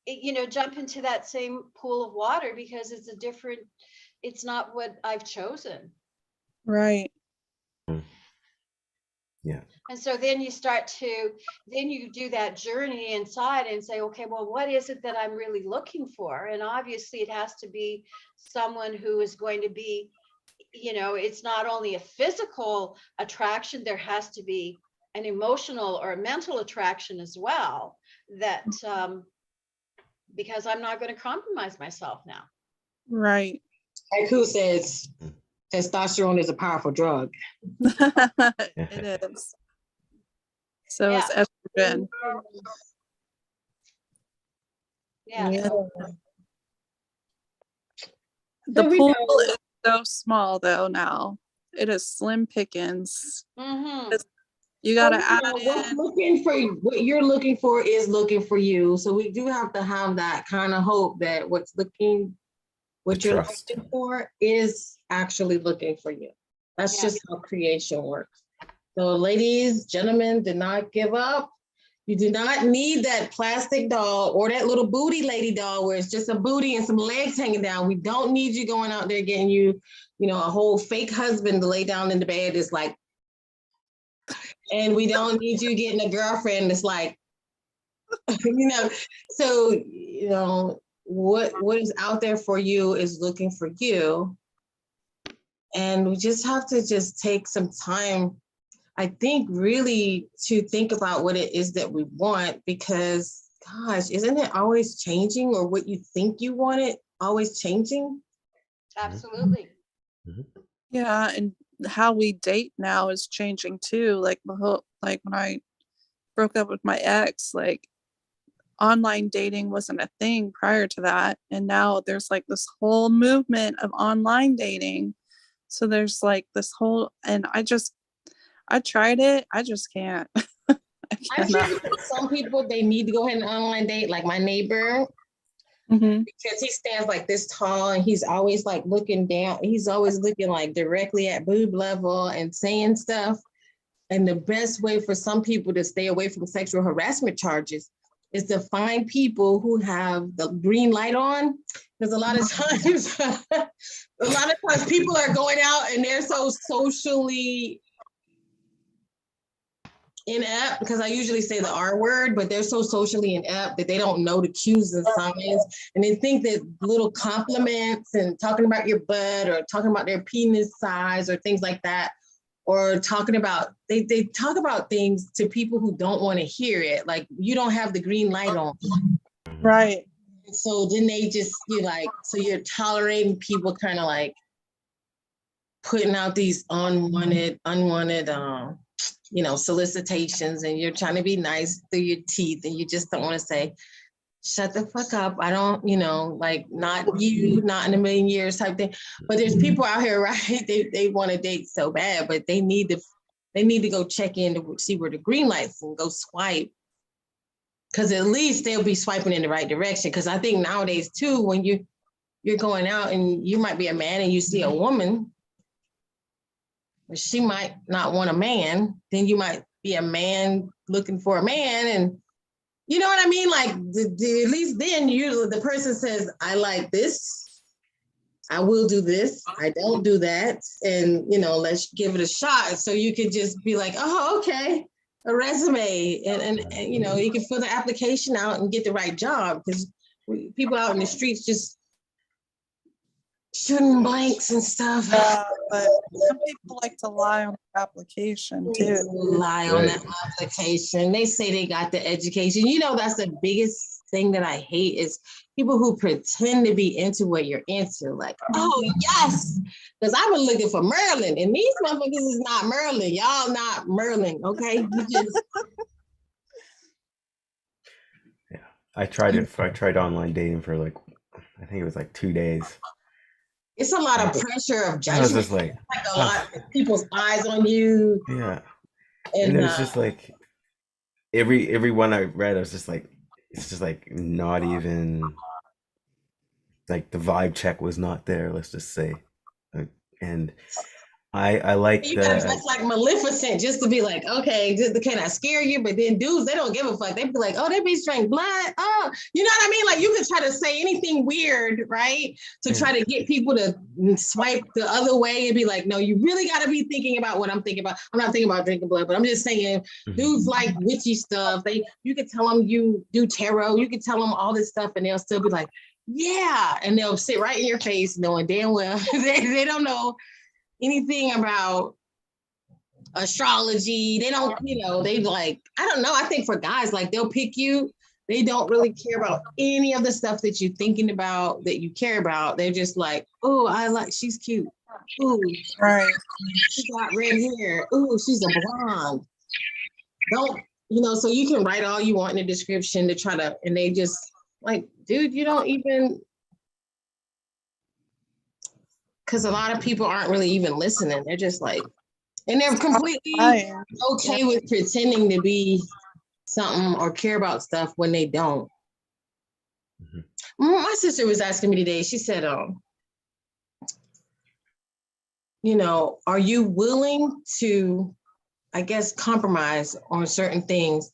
you know, jump into that same pool of water, because it's a different, it's not what I've chosen. Right. Yeah. And so then you start to, then you do that journey inside and say, okay, well, what is it that I'm really looking for? And obviously it has to be someone who is going to be, you know, it's not only a physical attraction, there has to be an emotional or a mental attraction as well, that because I'm not going to compromise myself now. Right. Like who says testosterone is a powerful drug? It is. So Yeah. is estrogen. Yeah. Yeah. The So we pool know- is so small though now. It is slim pickings. Mm-hmm. You gotta So, add what's in. looking for you, what you're looking for is looking for you. So we do have to have that kind of hope that what you're Trust. looking for is actually looking for you. That's Yeah. just how creation works. So ladies, gentlemen, do not give up. You do not need that plastic doll or that little booty lady doll where it's just a booty and some legs hanging down. We don't need you going out there getting you, you know, a whole fake husband to lay down in the bed. It's like, and we don't need you getting a girlfriend that's like, you know, so, you know, what is out there for you is looking for you. And we just have to just take some time, I think, really to think about what it is that we want, because gosh, isn't it always changing, or what you think you want it always changing? Absolutely. Yeah, and how we date now is changing too. Like like when I broke up with my ex, like online dating wasn't a thing prior to that, and now there's like this whole movement of online dating. So there's like this whole, and I tried it, I just can't. I'm sure for some people they need to go ahead and online date, like my neighbor, because he stands like this tall and he's always like looking down. He's always looking like directly at boob level and saying stuff. And the best way for some people to stay away from sexual harassment charges is to find people who have the green light on. Because a lot of times, people are going out and they're so socially inept, because I usually say the R word, but they're so socially inept that they don't know the cues and signs. And they think that little compliments and talking about your butt or talking about their penis size or things like that, or talking about, they talk about things to people who don't want to hear it. Like, you don't have the green light on. Right. So then they just, so you're tolerating people kind of like putting out these unwanted, solicitations, and you're trying to be nice through your teeth, and you just don't want to say, shut the fuck up. I don't, not you, not in a million years type thing. But there's people out here, right? They want to date so bad, but they need to go check in to see where the green lights and go swipe. Because at least they'll be swiping in the right direction. Because I think nowadays too, when you're going out and you might be a man and you see a woman, but she might not want a man, then you might be a man looking for a man. And you know what I mean? Like, at least then the person says, I like this, I will do this, I don't do that. And, let's give it a shot. So you could just be like, oh, okay, a resume. And you can fill the application out and get the right job. Because people out in the streets just shooting blanks and stuff. But some people like to lie on the application too. Lie on that application. They say they got the education. That's the biggest thing that I hate is people who pretend to be into what you're into. Like, oh yes, because I've been looking for Merlin, and these motherfuckers is not Merlin. Y'all not Merlin, okay? You just I tried online dating for like, I think it was like 2 days. It's a lot of pressure of I was judgment, just like, like a lot of people's eyes on you. yeah. And And it was just like every one I read, I was just like, it's just like not even like the vibe check was not there. Let's just say, and I like you gotta the dress like Maleficent just to be like, okay, just can I scare you? But then dudes, they don't give a fuck. They be like, oh, that bitch drank blood. Oh, you know what I mean? Like you could try to say anything weird, right? To try to get people to swipe the other way and be like, no, you really gotta be thinking about what I'm thinking about. I'm not thinking about drinking blood, but I'm just saying, dudes like witchy stuff. You could tell them you do tarot, you could tell them all this stuff, and they'll still be like, yeah, and they'll sit right in your face, knowing damn well they don't know anything about astrology. They don't, they like, I don't know. I think for guys, like they'll pick you. They don't really care about any of the stuff that you're thinking about, that you care about. They're just like, oh, she's cute. Ooh, Right. she got red hair. Ooh, she's a blonde. Don't, so you can write all you want in the description to try to, and they just like, dude, you don't even, because a lot of people aren't really even listening. They're just like, and they're completely okay with pretending to be something or care about stuff when they don't. My sister was asking me today, she said, are you willing to, I guess, compromise on certain things?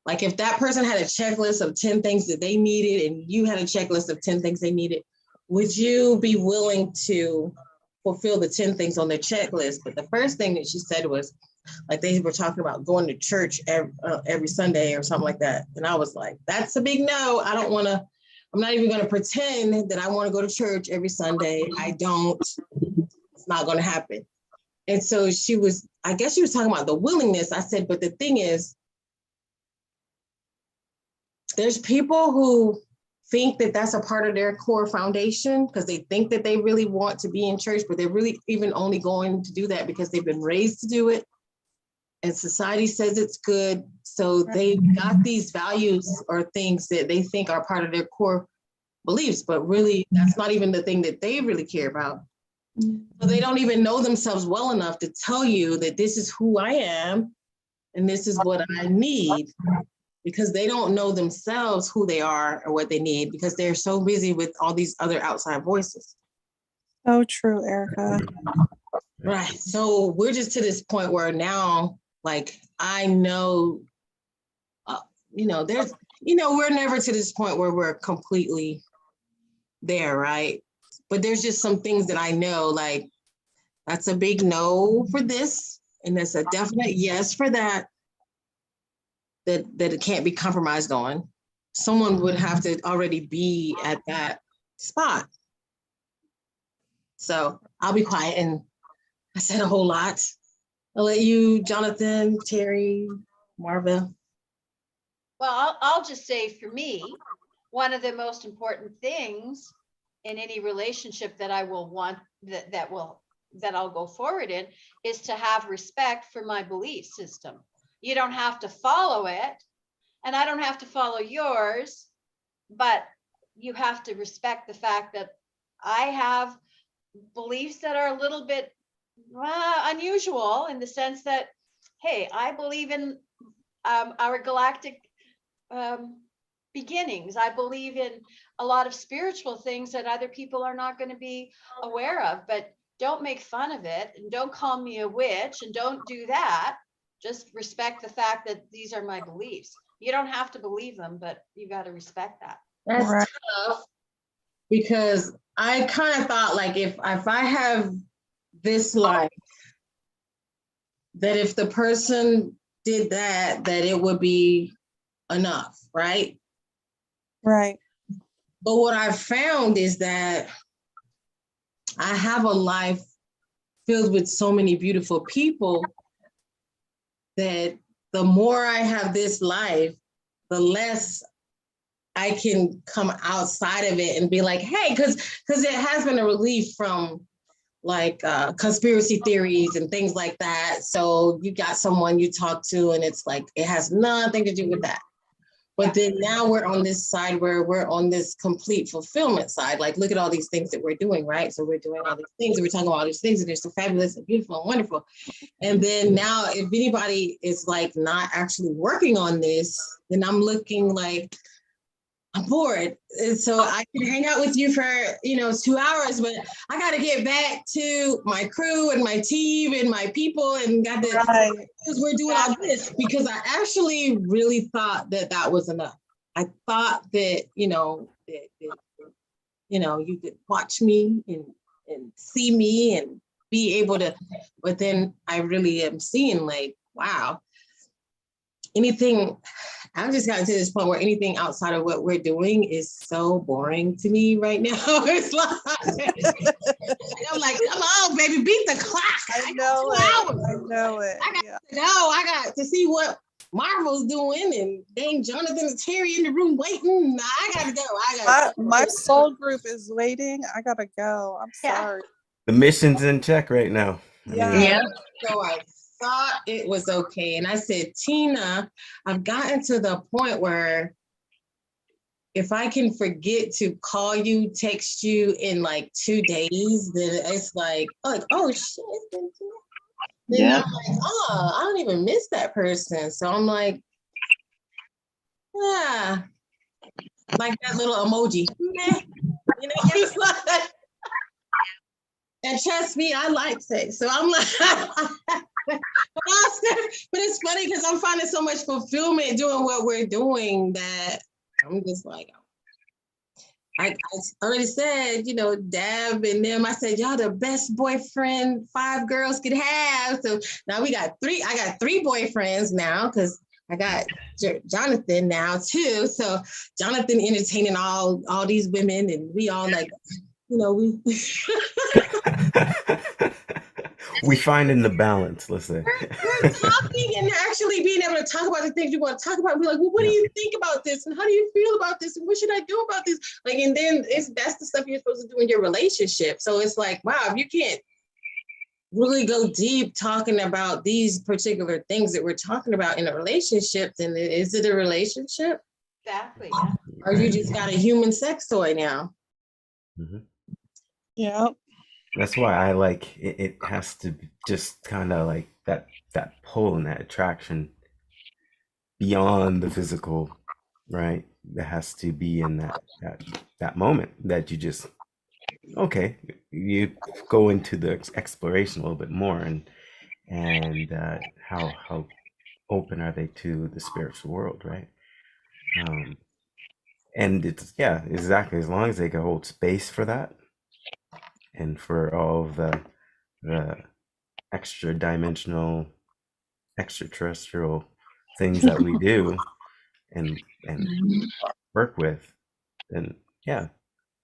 Like if that person had a checklist of 10 things that they needed and you had a checklist of 10 things they needed, would you be willing to fulfill the 10 things on their checklist? But the first thing that she said was, like they were talking about going to church every Sunday or something like that. And I was like, that's a big no. I'm not even going to pretend that I want to go to church every Sunday. I don't. It's not going to happen. And so I guess she was talking about the willingness. I said, but the thing is, there's people who think that that's a part of their core foundation because they think that they really want to be in church, but they're really even only going to do that because they've been raised to do it. And society says it's good. So they got these values or things that they think are part of their core beliefs, but really that's not even the thing that they really care about. So they don't even know themselves well enough to tell you that this is who I am and this is what I need, because they don't know themselves who they are or what they need because they're so busy with all these other outside voices. So true, Erica. Right. So we're just to this point where now, like, I know, we're never to this point where we're completely there, right? But there's just some things that I know, like, that's a big no for this, and that's a definite yes for that it can't be compromised on. Someone would have to already be at that spot. So I'll be quiet, and I said a whole lot. I'll let you, Jonathan, Terry, Marva. Well, I'll just say for me, one of the most important things in any relationship that I will want, that I'll go forward in, is to have respect for my belief system. You don't have to follow it, and I don't have to follow yours, but you have to respect the fact that I have beliefs that are a little bit unusual in the sense that, hey, I believe in our galactic beginnings. I believe in a lot of spiritual things that other people are not going to be aware of, but don't make fun of it and don't call me a witch and don't do that. Just respect the fact that these are my beliefs. You don't have to believe them, but you got to respect that. That's tough because I kind of thought, like, if I have this life, that if the person did that it would be enough, right? Right. But what I've found is that I have a life filled with so many beautiful people that the more I have this life, the less I can come outside of it and be like, hey, because it has been a relief from like conspiracy theories and things like that. So you got someone you talk to and it's like, it has nothing to do with that. But then now we're on this side where we're on this complete fulfillment side. Like, look at all these things that we're doing, right? So we're doing all these things, and we're talking about all these things, and they're so fabulous and beautiful and wonderful. And then now, if anybody is like not actually working on this, then I'm looking like I'm bored. And so I can hang out with you for, 2 hours, but I got to get back to my crew and my team and my people and got to, Right. because we're doing all this, because I actually really thought that that was enough. I thought that, you could watch me and see me and be able to, but then I really am seeing like, wow, I've just gotten to this point where anything outside of what we're doing is so boring to me right now. It's like, I'm like, come on, baby, beat the clock. I know it. I know it. I got to see what Marvel's doing, and dang, Jonathan and Terry in the room waiting. I gotta go. My soul group is waiting. I gotta go. I'm sorry. The mission's in check right now. Yeah. So I thought it was okay. And I said, Tina, I've gotten to the point where if I can forget to call you, text you in like 2 days, then it's like, oh shit, it's been 2 days. Then I'm like, oh, I don't even miss that person. So I'm like, yeah, like that little emoji. It's like, and trust me, I like sex. So I'm like, but it's funny because I'm finding so much fulfillment doing what we're doing that I'm just like, I already said, Dab and them, I said, y'all the best boyfriend 5 girls could have. So now I got 3 boyfriends now because I got Jonathan now too. So Jonathan entertaining all these women, and we all like, we find in the balance, let's say. We're talking and actually being able to talk about the things you want to talk about and be like, well, what do you think about this? And how do you feel about this? And what should I do about this? Like, and then that's the stuff you're supposed to do in your relationship. So it's like, wow, if you can't really go deep talking about these particular things that we're talking about in a relationship, then is it a relationship? Exactly. Or you just got a human sex toy now? Mm-hmm. Yeah. That's why I like it. It has to be just kind of like that pull and that attraction beyond the physical, right? That has to be in that moment that you just, okay, you go into the exploration a little bit more, and how open are they to the spiritual world, right? And it's, yeah, exactly, as long as they can hold space for that, and for all of the extra dimensional, extraterrestrial things that we do and work with, then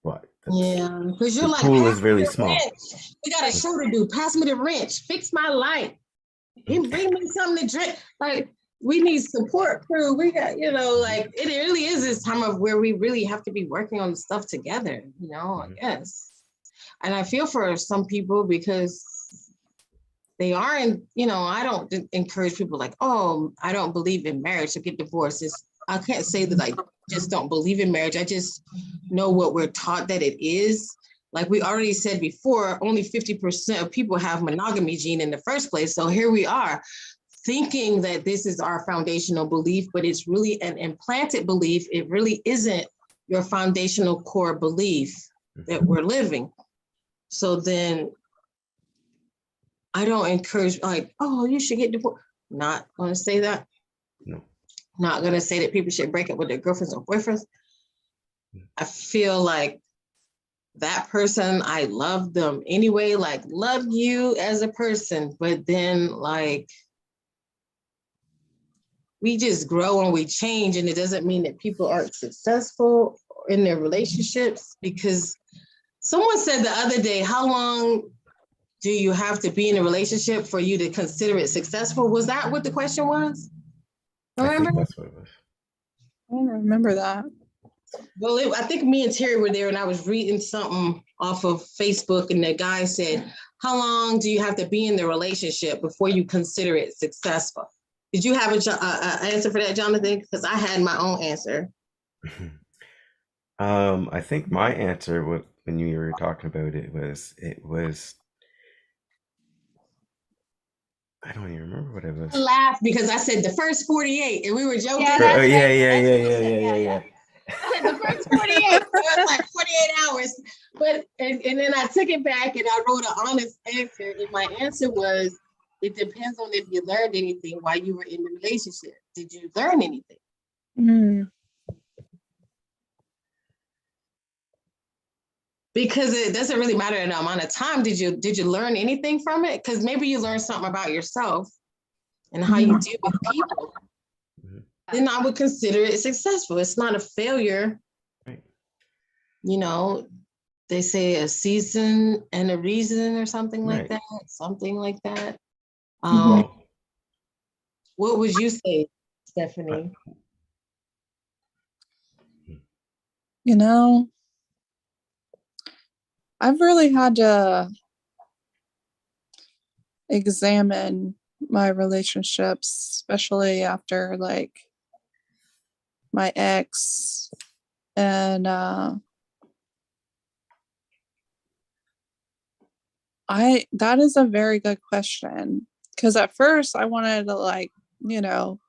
because you're the like, pool is really small. We got a show to do. Pass me the wrench. Fix my light. Bring me something to drink. Like, we need support crew. We got, like, it really is this time of where we really have to be working on stuff together, I guess. And I feel for some people because they aren't, I don't encourage people like, oh, I don't believe in marriage, so get divorced. I can't say that I just don't believe in marriage. I just know what we're taught that it is. Like we already said before, only 50% of people have monogamy gene in the first place. So here we are thinking that this is our foundational belief, but it's really an implanted belief. It really isn't your foundational core belief that we're living. So then I don't encourage like, oh, you should get divorced. Not going to say that. No. Not going to say that people should break up with their girlfriends or boyfriends. I feel like that person, I love them anyway, like love you as a person, but then like we just grow and we change, and it doesn't mean that people aren't successful in their relationships, because someone said the other day, how long do you have to be in a relationship for you to consider it successful? Was that what the question was? Remember? I think that's what it was. I don't remember that. Well, I think me and Terry were there, and I was reading something off of Facebook, and the guy said, how long do you have to be in the relationship before you consider it successful? Did you have a answer for that, Jonathan? Because I had my own answer. I think my answer when you were talking about it was I don't even remember what it was. I laughed because I said the first 48 and we were joking. Yeah, Oh, that's yeah, right. yeah, That's yeah, what you yeah, said. yeah, yeah. I said the first 48. So it's like 48 hours. But and then I took it back and I wrote an honest answer. And my answer was, it depends on if you learned anything while you were in the relationship. Did you learn anything? Mm. Because it doesn't really matter the amount of time. Did you learn anything from it? Because maybe you learned something about yourself and how you deal with people. Mhm. Then I would consider it successful. It's not a failure. Right. You know, they say a season and a reason or something like Right. that. Something like that. Well, What would you say, Stephanie? You know, I've really had to examine my relationships, especially after like my ex. And that is a very good question. Because at first I wanted to like, you know,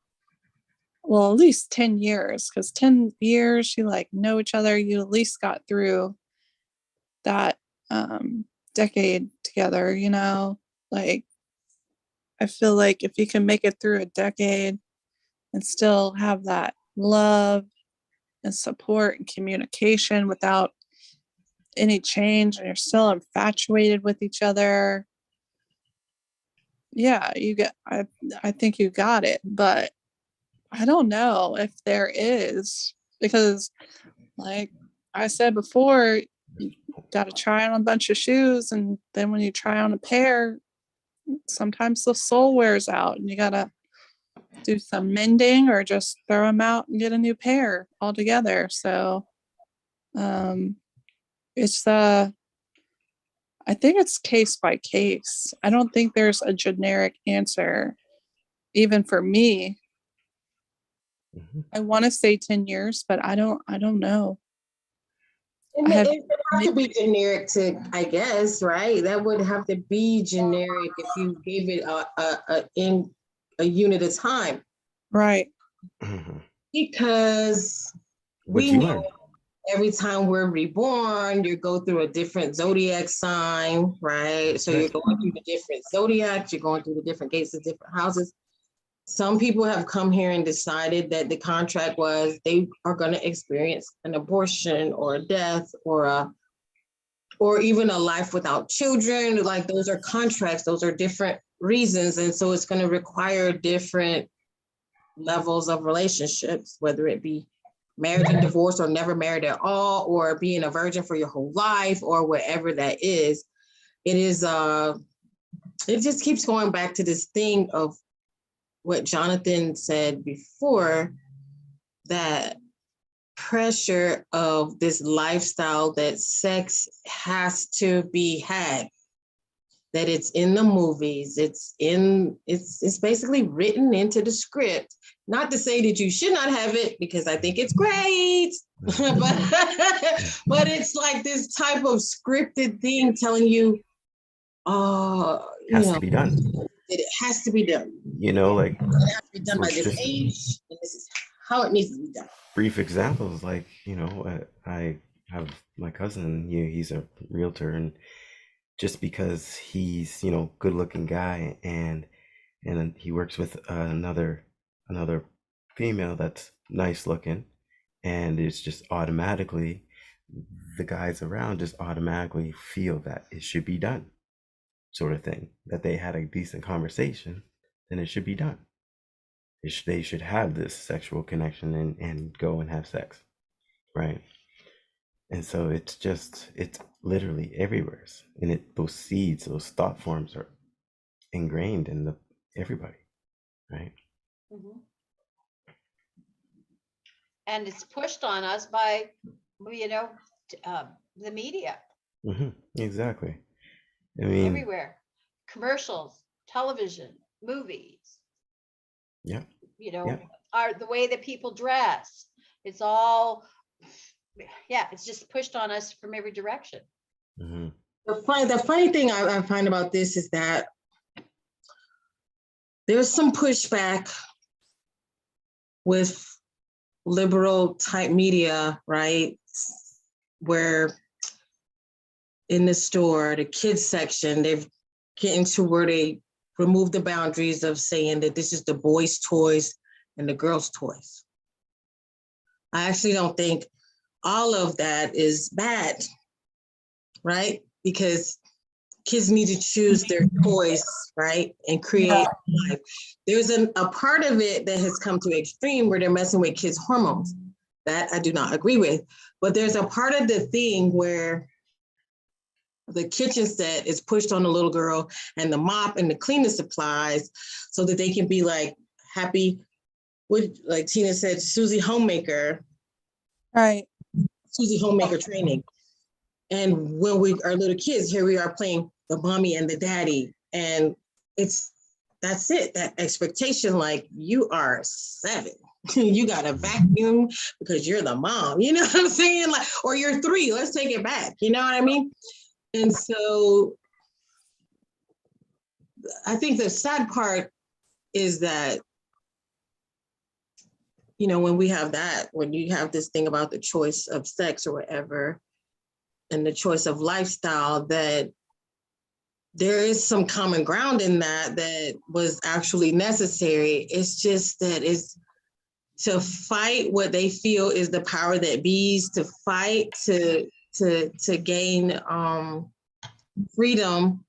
well, at least 10 years, because 10 years you like know each other, you at least got through that decade together, you know? Like, I feel like if you can make it through a decade and still have that love and support and communication without any change, and you're still infatuated with each other, yeah, I think you got it. But I don't know if there is, because like I said before, you got to try on a bunch of shoes, and then when you try on a pair, sometimes the sole wears out and you got to do some mending or just throw them out and get a new pair altogether. So it's I think it's case by case. I don't think there's a generic answer, even for me. mhm. I want to say 10 years, but I don't know. And I have it would have to be generic to, I guess, right? That would have to be generic if you gave it in a unit of time. right. Mhm. Because What'd we you know learn? every time we're reborn, you go through a different zodiac sign, right? So you're going through the different zodiacs, you're going through the different gates of different houses. Some people have come here and decided that the contract was they are going to experience an abortion or a death or even a life without children. Like those are contracts, those are different reasons. And so it's going to require different levels of relationships, whether it be marriage and divorce or never married at all, or being a virgin for your whole life or whatever that is. It is it just keeps going back to this thing of what Jonathan said before, that pressure of this lifestyle that sex has to be had, that it's in the movies, it's basically written into the script. Not to say that you should not have it, because I think it's great, but it's like this type of scripted thing telling you, Has to be done. that it has to be done. You know, like It has to be done by which this just age, and this is how it needs to be done. brief examples, like, you know, I have my cousin, he's a realtor, and just because he's, you know, good looking guy, and then he works with another female that's nice looking, and it's just automatically the guys around just automatically feel that it should be done, sort of thing, that they had a decent conversation, then it should be done. They should have this sexual connection and go and have sex, right? And so it's literally everywhere, and those seeds, those thought forms are ingrained in everybody, right? Mhm. And it's pushed on us by, you know, the media Exactly. I mean, everywhere, commercials, television, movies. Yeah. You know, Yeah. are the way that people dress. It's all, yeah, it's just pushed on us from every direction. Mm-hmm. The funny thing I find about this is that there's some pushback with liberal type media, right? Where in the store, the kids section, they've getting to where they remove the boundaries of saying that this is the boys' toys and the girls' toys. I actually don't think all of that is bad, right? Because kids need to choose their toys, right? And create life. There's a part of it that has come to extreme where they're messing with kids' hormones. That I do not agree with. But there's a part of the thing where the kitchen set is pushed on the little girl and the mop and the cleaning supplies so that they can be like happy with, like Tina said, Susie Homemaker. Right. Susie Homemaker training. And when we are little kids, here we are playing the mommy and the daddy. And that's it, that expectation, like you are 7. You got a vacuum because you're the mom, you know what I'm saying? Like, or you're 3, let's take it back. You know what I mean? And so I think the sad part is that, you know, when we have that, when you have this thing about the choice of sex or whatever, and the choice of lifestyle, that there is some common ground in that was actually necessary. It's just that it's to fight what they feel is the power that bees, to fight to gain freedom.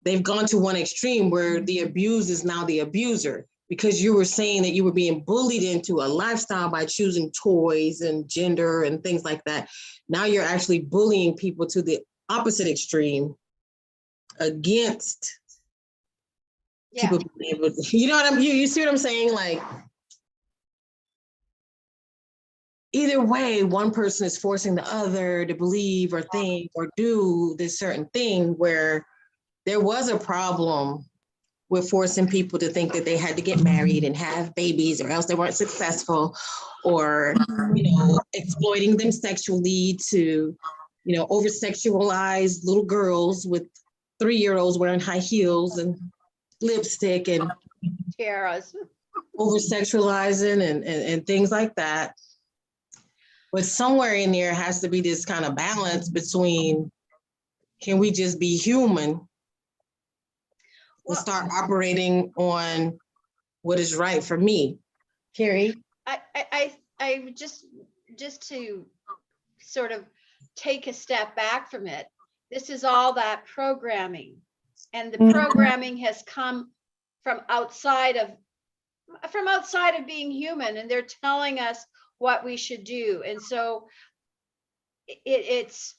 They've gone to one extreme where the abused is now the abuser, because you were saying that you were being bullied into a lifestyle by choosing toys and gender and things like that. Now you're actually bullying people to the opposite extreme against people being able to, you know what you see what I'm saying? Like, either way, one person is forcing the other to believe or think or do this certain thing, where there was a problem with forcing people to think that they had to get married and have babies or else they weren't successful, or, you know, exploiting them sexually to, you know, over sexualize little girls with 3-year-olds wearing high heels and lipstick and Tiaras. over sexualizing and things like that. But somewhere in there has to be this kind of balance between, can we just be human and start operating on what is right for me? Carrie? I just to sort of take a step back from it, this is all that programming, and the programming has come from outside of being human, and they're telling us what we should do. And so it's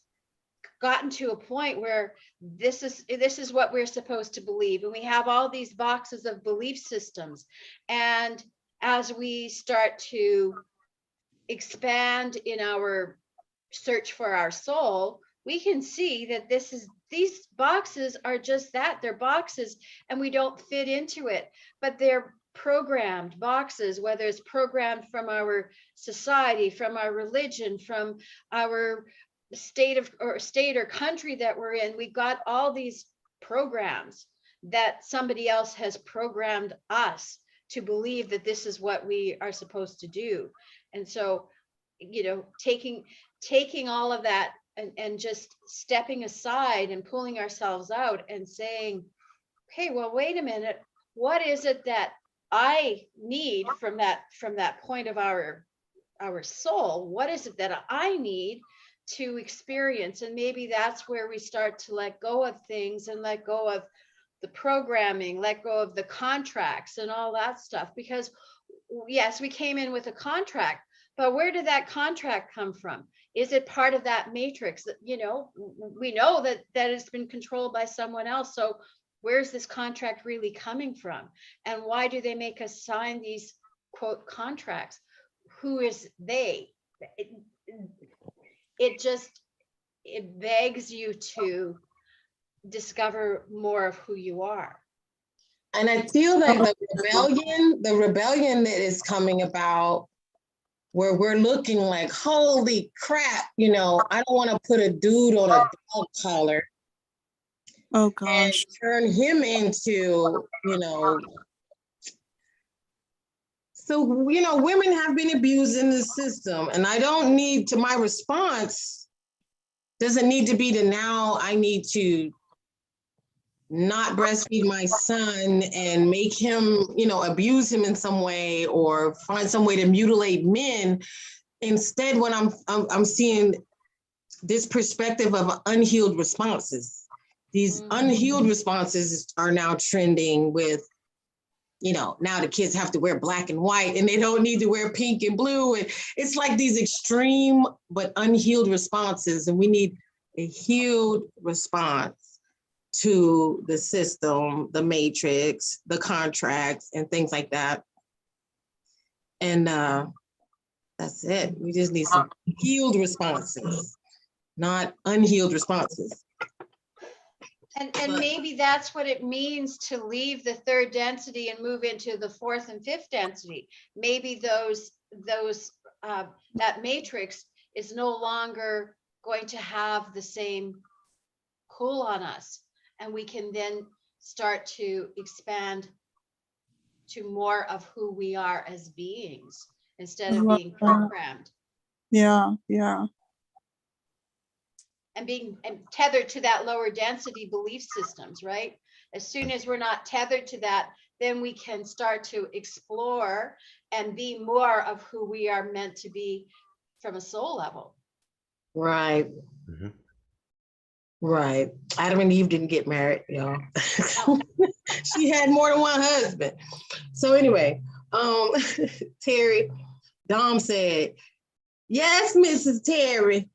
gotten to a point where this is what we're supposed to believe, and we have all these boxes of belief systems. And as we start to expand in our search for our soul, we can see that these boxes are just that, they're boxes, and we don't fit into it, but they're programmed boxes, whether it's programmed from our society, from our religion, from our state or country that we're in. We've got all these programs that somebody else has programmed us to believe that this is what we are supposed to do. And so, you know, taking all of that and just stepping aside and pulling ourselves out and saying, okay, well, wait a minute, what is it that I need from that point of our soul? What is it that I need to experience? And maybe that's where we start to let go of things and let go of the programming, let go of the contracts and all that stuff. Because yes, we came in with a contract, but where did that contract come from? Is it part of that matrix that, you know, we know that it's been controlled by someone else? So where's this contract really coming from? And why do they make us sign these quote contracts? Who is they? It begs you to discover more of who you are. And I feel like the rebellion that is coming about, where we're looking like, holy crap, you know, I don't want to put a dude on a dog collar Oh and gosh. turn him into, you know. So, you know, women have been abused in the system, and I don't need to, my response doesn't need to be to now I need to not breastfeed my son and make him, you know, abuse him in some way or find some way to mutilate men. Instead, when I'm seeing this perspective of unhealed responses, these unhealed responses are now trending with, you know, now the kids have to wear black and white and they don't need to wear pink and blue. And it's like these extreme but unhealed responses. And we need a healed response to the system, the matrix, the contracts, and things like that. And that's it. We just need some healed responses, not unhealed responses. And maybe that's what it means to leave the third density and move into the fourth and fifth density. Maybe that matrix is no longer going to have the same pull on us, and we can then start to expand to more of who we are as beings instead of being programmed. Yeah, yeah. And being tethered to that lower density belief systems, right? As soon as we're not tethered to that, then we can start to explore and be more of who we are meant to be from a soul level. Right. Mm-hmm. Right. Adam and Eve didn't get married, y'all. She had more than one husband. So anyway, Terry, Dom said, yes, Mrs. Terry.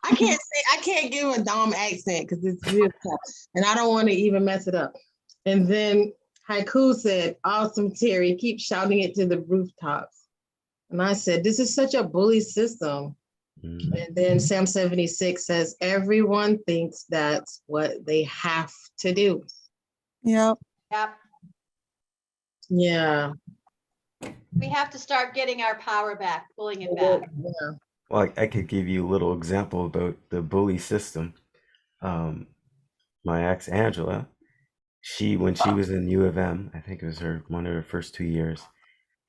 I can't give a Dom accent because it's real tough. And I don't want to even mess it up. And then Haiku said, awesome, Terry, keep shouting it to the rooftops. And I said, this is such a bully system. Mm-hmm. And then Sam 76 says, everyone thinks that's what they have to do. Yep. Yep. Yeah. We have to start getting our power back, pulling it back. Yeah. Well, I could give you a little example about the bully system. My ex Angela, when she was in U of M, I think it was one of her first 2 years,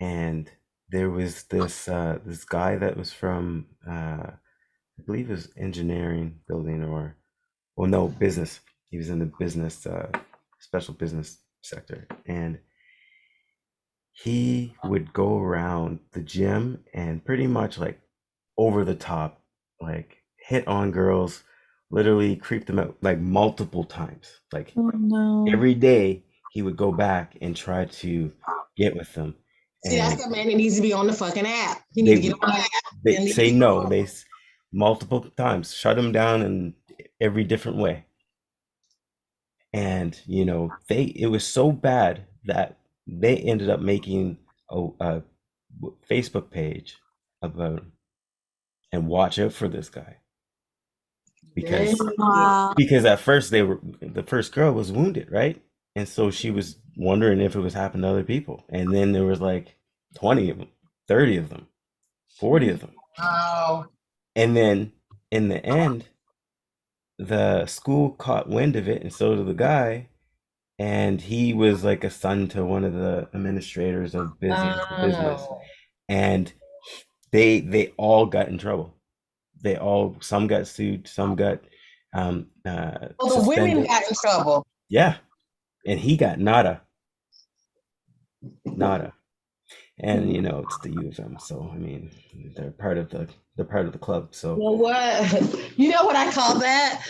and there was this guy that was from I believe it was engineering building business. He was in the business special business sector, and he would go around the gym and pretty much like over the top, like hit on girls, literally creep them out like multiple times. Like Oh no. every day he would go back and try to get with them. See, that's the man that needs to be on the fucking app. He They- needs to get on the app. They say no. They multiple times shut him down in every different way. And you know, it was so bad that they ended up making a Facebook page about him and watch out for this guy. Because Wow. at first the first girl was wounded, right? And so she was wondering if it was happening to other people. And then there was like 20 of them, 30 of them, 40 of them. Wow. And then in the end, the school caught wind of it, and so did the guy. And he was like a son to one of the administrators of business. And they all got in trouble. Some got sued, some got Well, the suspended. women got in trouble. Yeah, and he got nada. And you know, it's the U of M, so I mean, they're part of the club. So Well, what you know what I call that?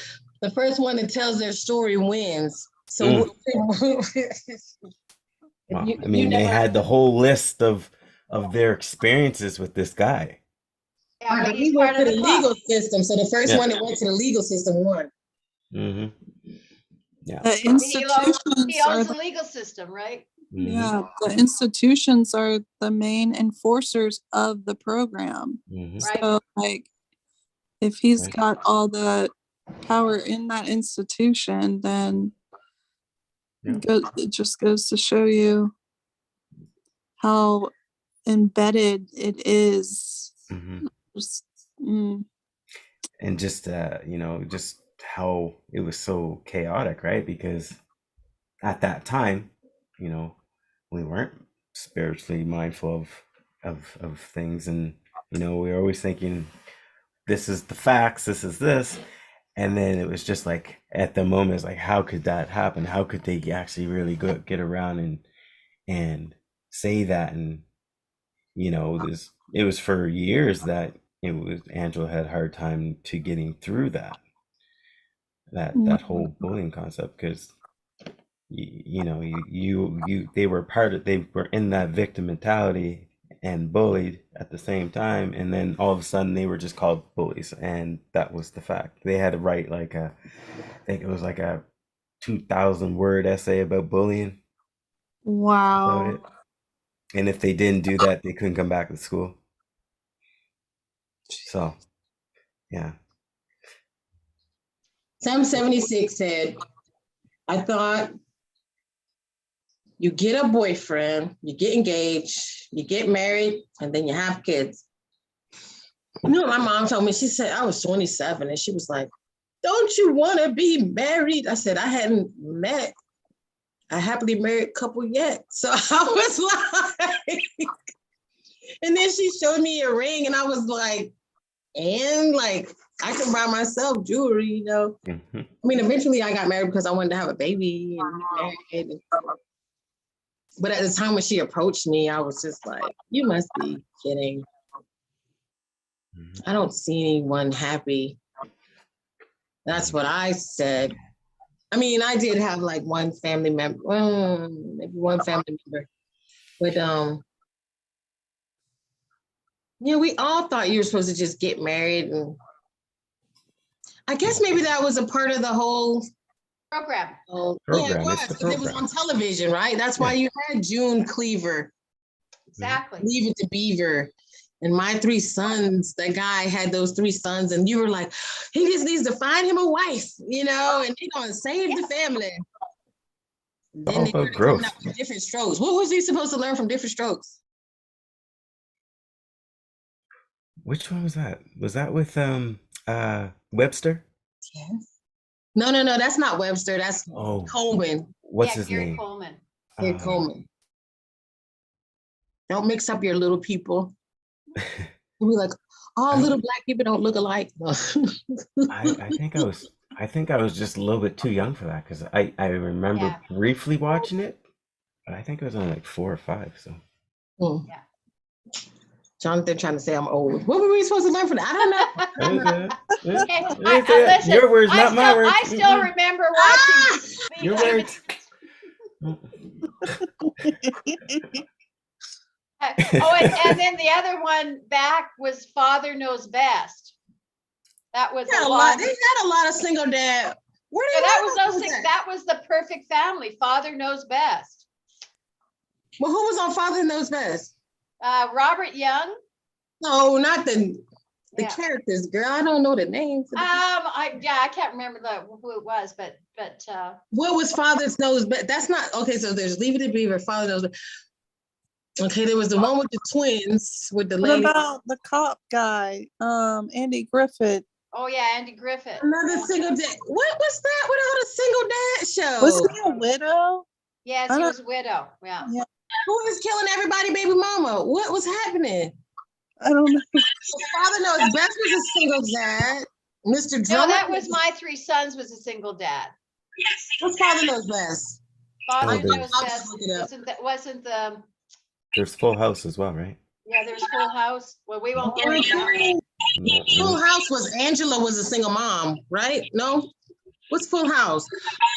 The first one that tells their story wins. So wow. I mean, they had the whole list of their experiences with this guy. Yeah, but he he's went part to of the the legal club. system. So the first one that went to the legal system won. Mm-hmm. Yeah. The He institutions are owns the, the legal system, right? yeah, the institutions are the main enforcers of the program. Mm-hmm. Right. So like if he's Right. got all the power in that institution, then Yeah. It just goes to show you how embedded it is. Mhm. Just, And just just how it was so chaotic, right? Because at that time, we weren't spiritually mindful of things, and we were always thinking, this is the facts, this is this. And then it was just like, at the moment, it's like, how could that happen? How could they actually really get around and say that? And it was for years that it was Angela had a hard time to getting through that whole bullying concept, because they were they were in that victim mentality and bullied at the same time, and then all of a sudden they were just called bullies, and that was the fact. They had to write like I think it was like a 2,000 word essay about bullying, about wow. it. And if they didn't do that, they couldn't come back to school. So yeah. Sam 76 said, I thought you get a boyfriend, you get engaged, you get married, and then you have kids. You know what my mom told me? She said, I was 27, and she was like, don't you want to be married? I said, I hadn't met a happily married couple yet. So I was like, and then she showed me a ring, and I was like, and like, I can buy myself jewelry, Mm-hmm. I mean, eventually I got married because I wanted to have a baby and get married. But at the time when she approached me, I was just like, you must be kidding. I don't see anyone happy. That's what I said. I mean, I did have like one family member, maybe one family member, but we all thought you were supposed to just get married, and I guess maybe that was a part of the whole Program. Yeah, it was, because it was on television, right? That's why you had June Cleaver. Exactly. Leave It to Beaver. And My Three Sons, that guy had those 3 sons, and you were like, he just needs to find him a wife, and he's gonna save the family. Then they started coming up with Different Strokes. What was he supposed to learn from Different Strokes? Which one was that? Was that with Webster? Yes. No, that's not Webster. That's Coleman. What's his Gary name? Coleman. Gary Coleman. Don't mix up your little people. We'll be like, all little black people don't look alike. I think I was just a little bit too young for that, because I remember briefly watching it, but I think I was only like 4 or 5. So Yeah. Jonathan trying to say I'm old. What were we supposed to learn from that? I don't know. Listen, your words, not my words. I still remember watching. Your words. And then the other one back was Father Knows Best. That was a lot. They had a lot of single dad. That was the perfect family. Father Knows Best. Well, who was on Father Knows Best? Robert Young. No, not the characters, girl. I don't know the names. I can't remember who it was, but what was Father Knows Best? That's not okay. So there's Leave It to Beaver, Father Knows Best. Okay, there was the one with the twins with the lady. What about the cop guy, Andy Griffith? Oh yeah, Andy Griffith. Another single dad. What was that without a single dad show? Was he a widow? Yes, he was a widow. Yeah. Who was killing everybody, baby mama? What was happening? I don't know. Father Knows Best was a single dad. Mr. Drummer. No, that was My Three Sons was a single dad. What's Father Knows Best? Father Knows Best wasn't the. There's Full House as well, right? Yeah, there's Full House. Well, we won't go into that. Full House was Angela was a single mom, right? No? What's Full House?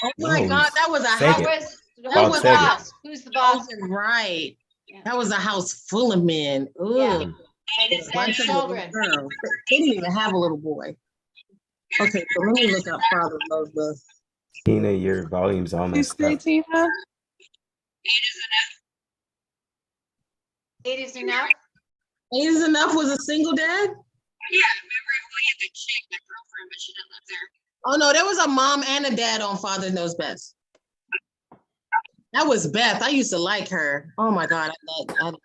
Oh my God, that was a house. Who's the boss? Who's the boss? Right. Yeah. That was a house full of men. Ooh. Yeah. And children. They didn't even have a little boy. Okay, so let me look up Father Knows Best. Tina, your volume's on. You stay, Tina? 8 is enough. 8 is enough was a single dad? Yeah, remember we had the chick, the girlfriend, but she didn't live there. Oh no, there was a mom and a dad on Father Knows Best. That was Beth. I used to like her. Oh my God, I liked them.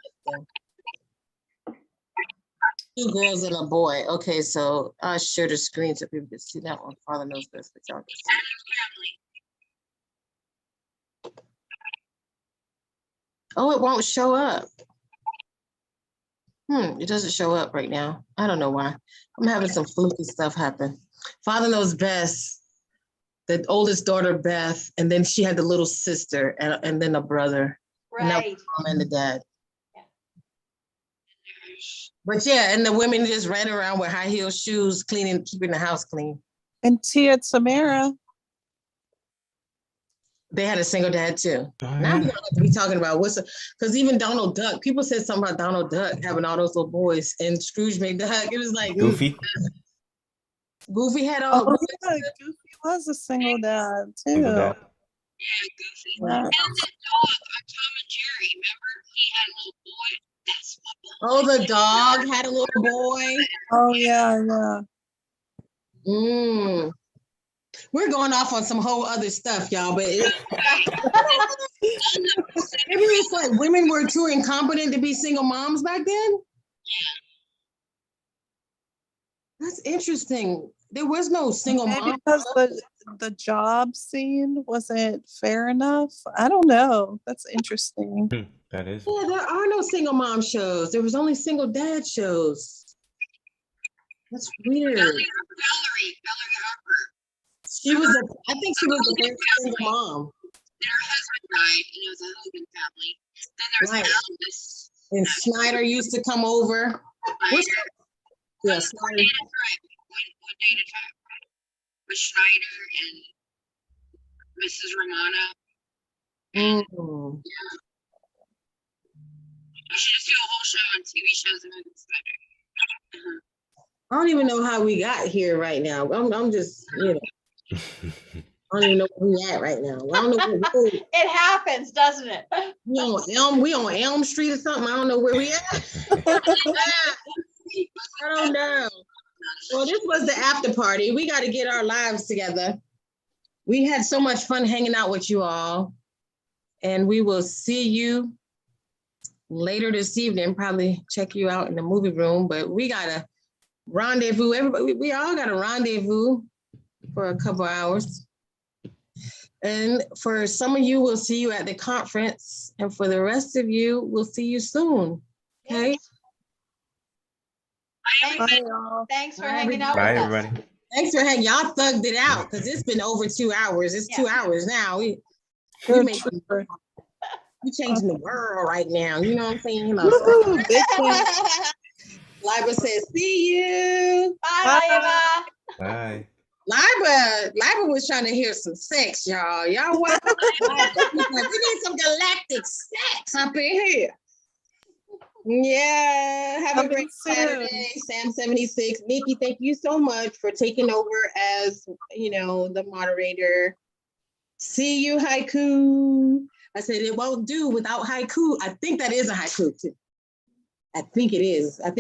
2 girls and a boy. Okay, so I'll share the screen so people can see that one. Father knows best, but y'all can see. Oh, it won't show up. It doesn't show up right now. I don't know why. I'm having some fluky stuff happen. Father knows best. The oldest daughter, Beth, and then she had the little sister and then a brother. And that was Right. mom and the dad. Yeah. But yeah, and the women just ran around with high heel shoes, keeping the house clean. And Tia Tamara. They had a single dad too. Oh, Now we yeah. don't have to be talking about because even Donald Duck, people said something about Donald Duck having all those little boys, and Scrooge McDuck. It was like Goofy. Goofy had all. Oh, yeah, Goofy was a single dad too. Single dad. Yeah, Goofy. Yeah. And the dog on Tom and Jerry, remember? He had a little boy. That's what Oh, the dog had a little boy. Oh yeah, yeah. We're going off on some whole other stuff, y'all. But maybe it's like women were too incompetent to be single moms back then. That's interesting. There was no single Maybe mom. because the job scene wasn't fair enough. I don't know. That's interesting. That is. Yeah, there are no single mom shows. There was only single dad shows. That's weird. Valerie Harper. She was, I think she was the first single mom. Then her husband died, and it was a Hogan family. Then there's Right. Elvis. And Snyder used to come over. What's Schneider. Yeah, One Snyder. day at a time. One day at a time. With Schneider and Mrs. Romano. Mm. You should just do a whole show on TV shows and movies. I don't even know how we got here right now. I'm just, I don't even know where we at right now. I don't know where It happens, doesn't it? we on Elm Street or something. I don't know where we at. I don't know. Well, this was the after party. We got to get our lives together. We had so much fun hanging out with you all. And we will see you later this evening. Probably check you out in the movie room. But we got to rendezvous. Everybody, we all got a rendezvous for a couple hours. And for some of you, we'll see you at the conference. And for the rest of you, we'll see you soon. Okay? Yes. Bye, y'all. Thanks for Bye, hanging out Bye, with us. everybody. Thanks for hanging. Y'all thugged it out because it's been over 2 hours. It's 2 hours now. We Trooper. changing the world right now. You know what I'm saying? Woo, big fan. Liba says, see you. Bye, Eva. Bye. Liba was trying to hear some sex, y'all. Y'all want we need some galactic sex up in here. Yeah, have a Coming great soon. Saturday, Sam 76. Nikki, thank you so much for taking over as, the moderator. See you, haiku. I said it won't do without haiku. I think that is a haiku too. I think it is. I think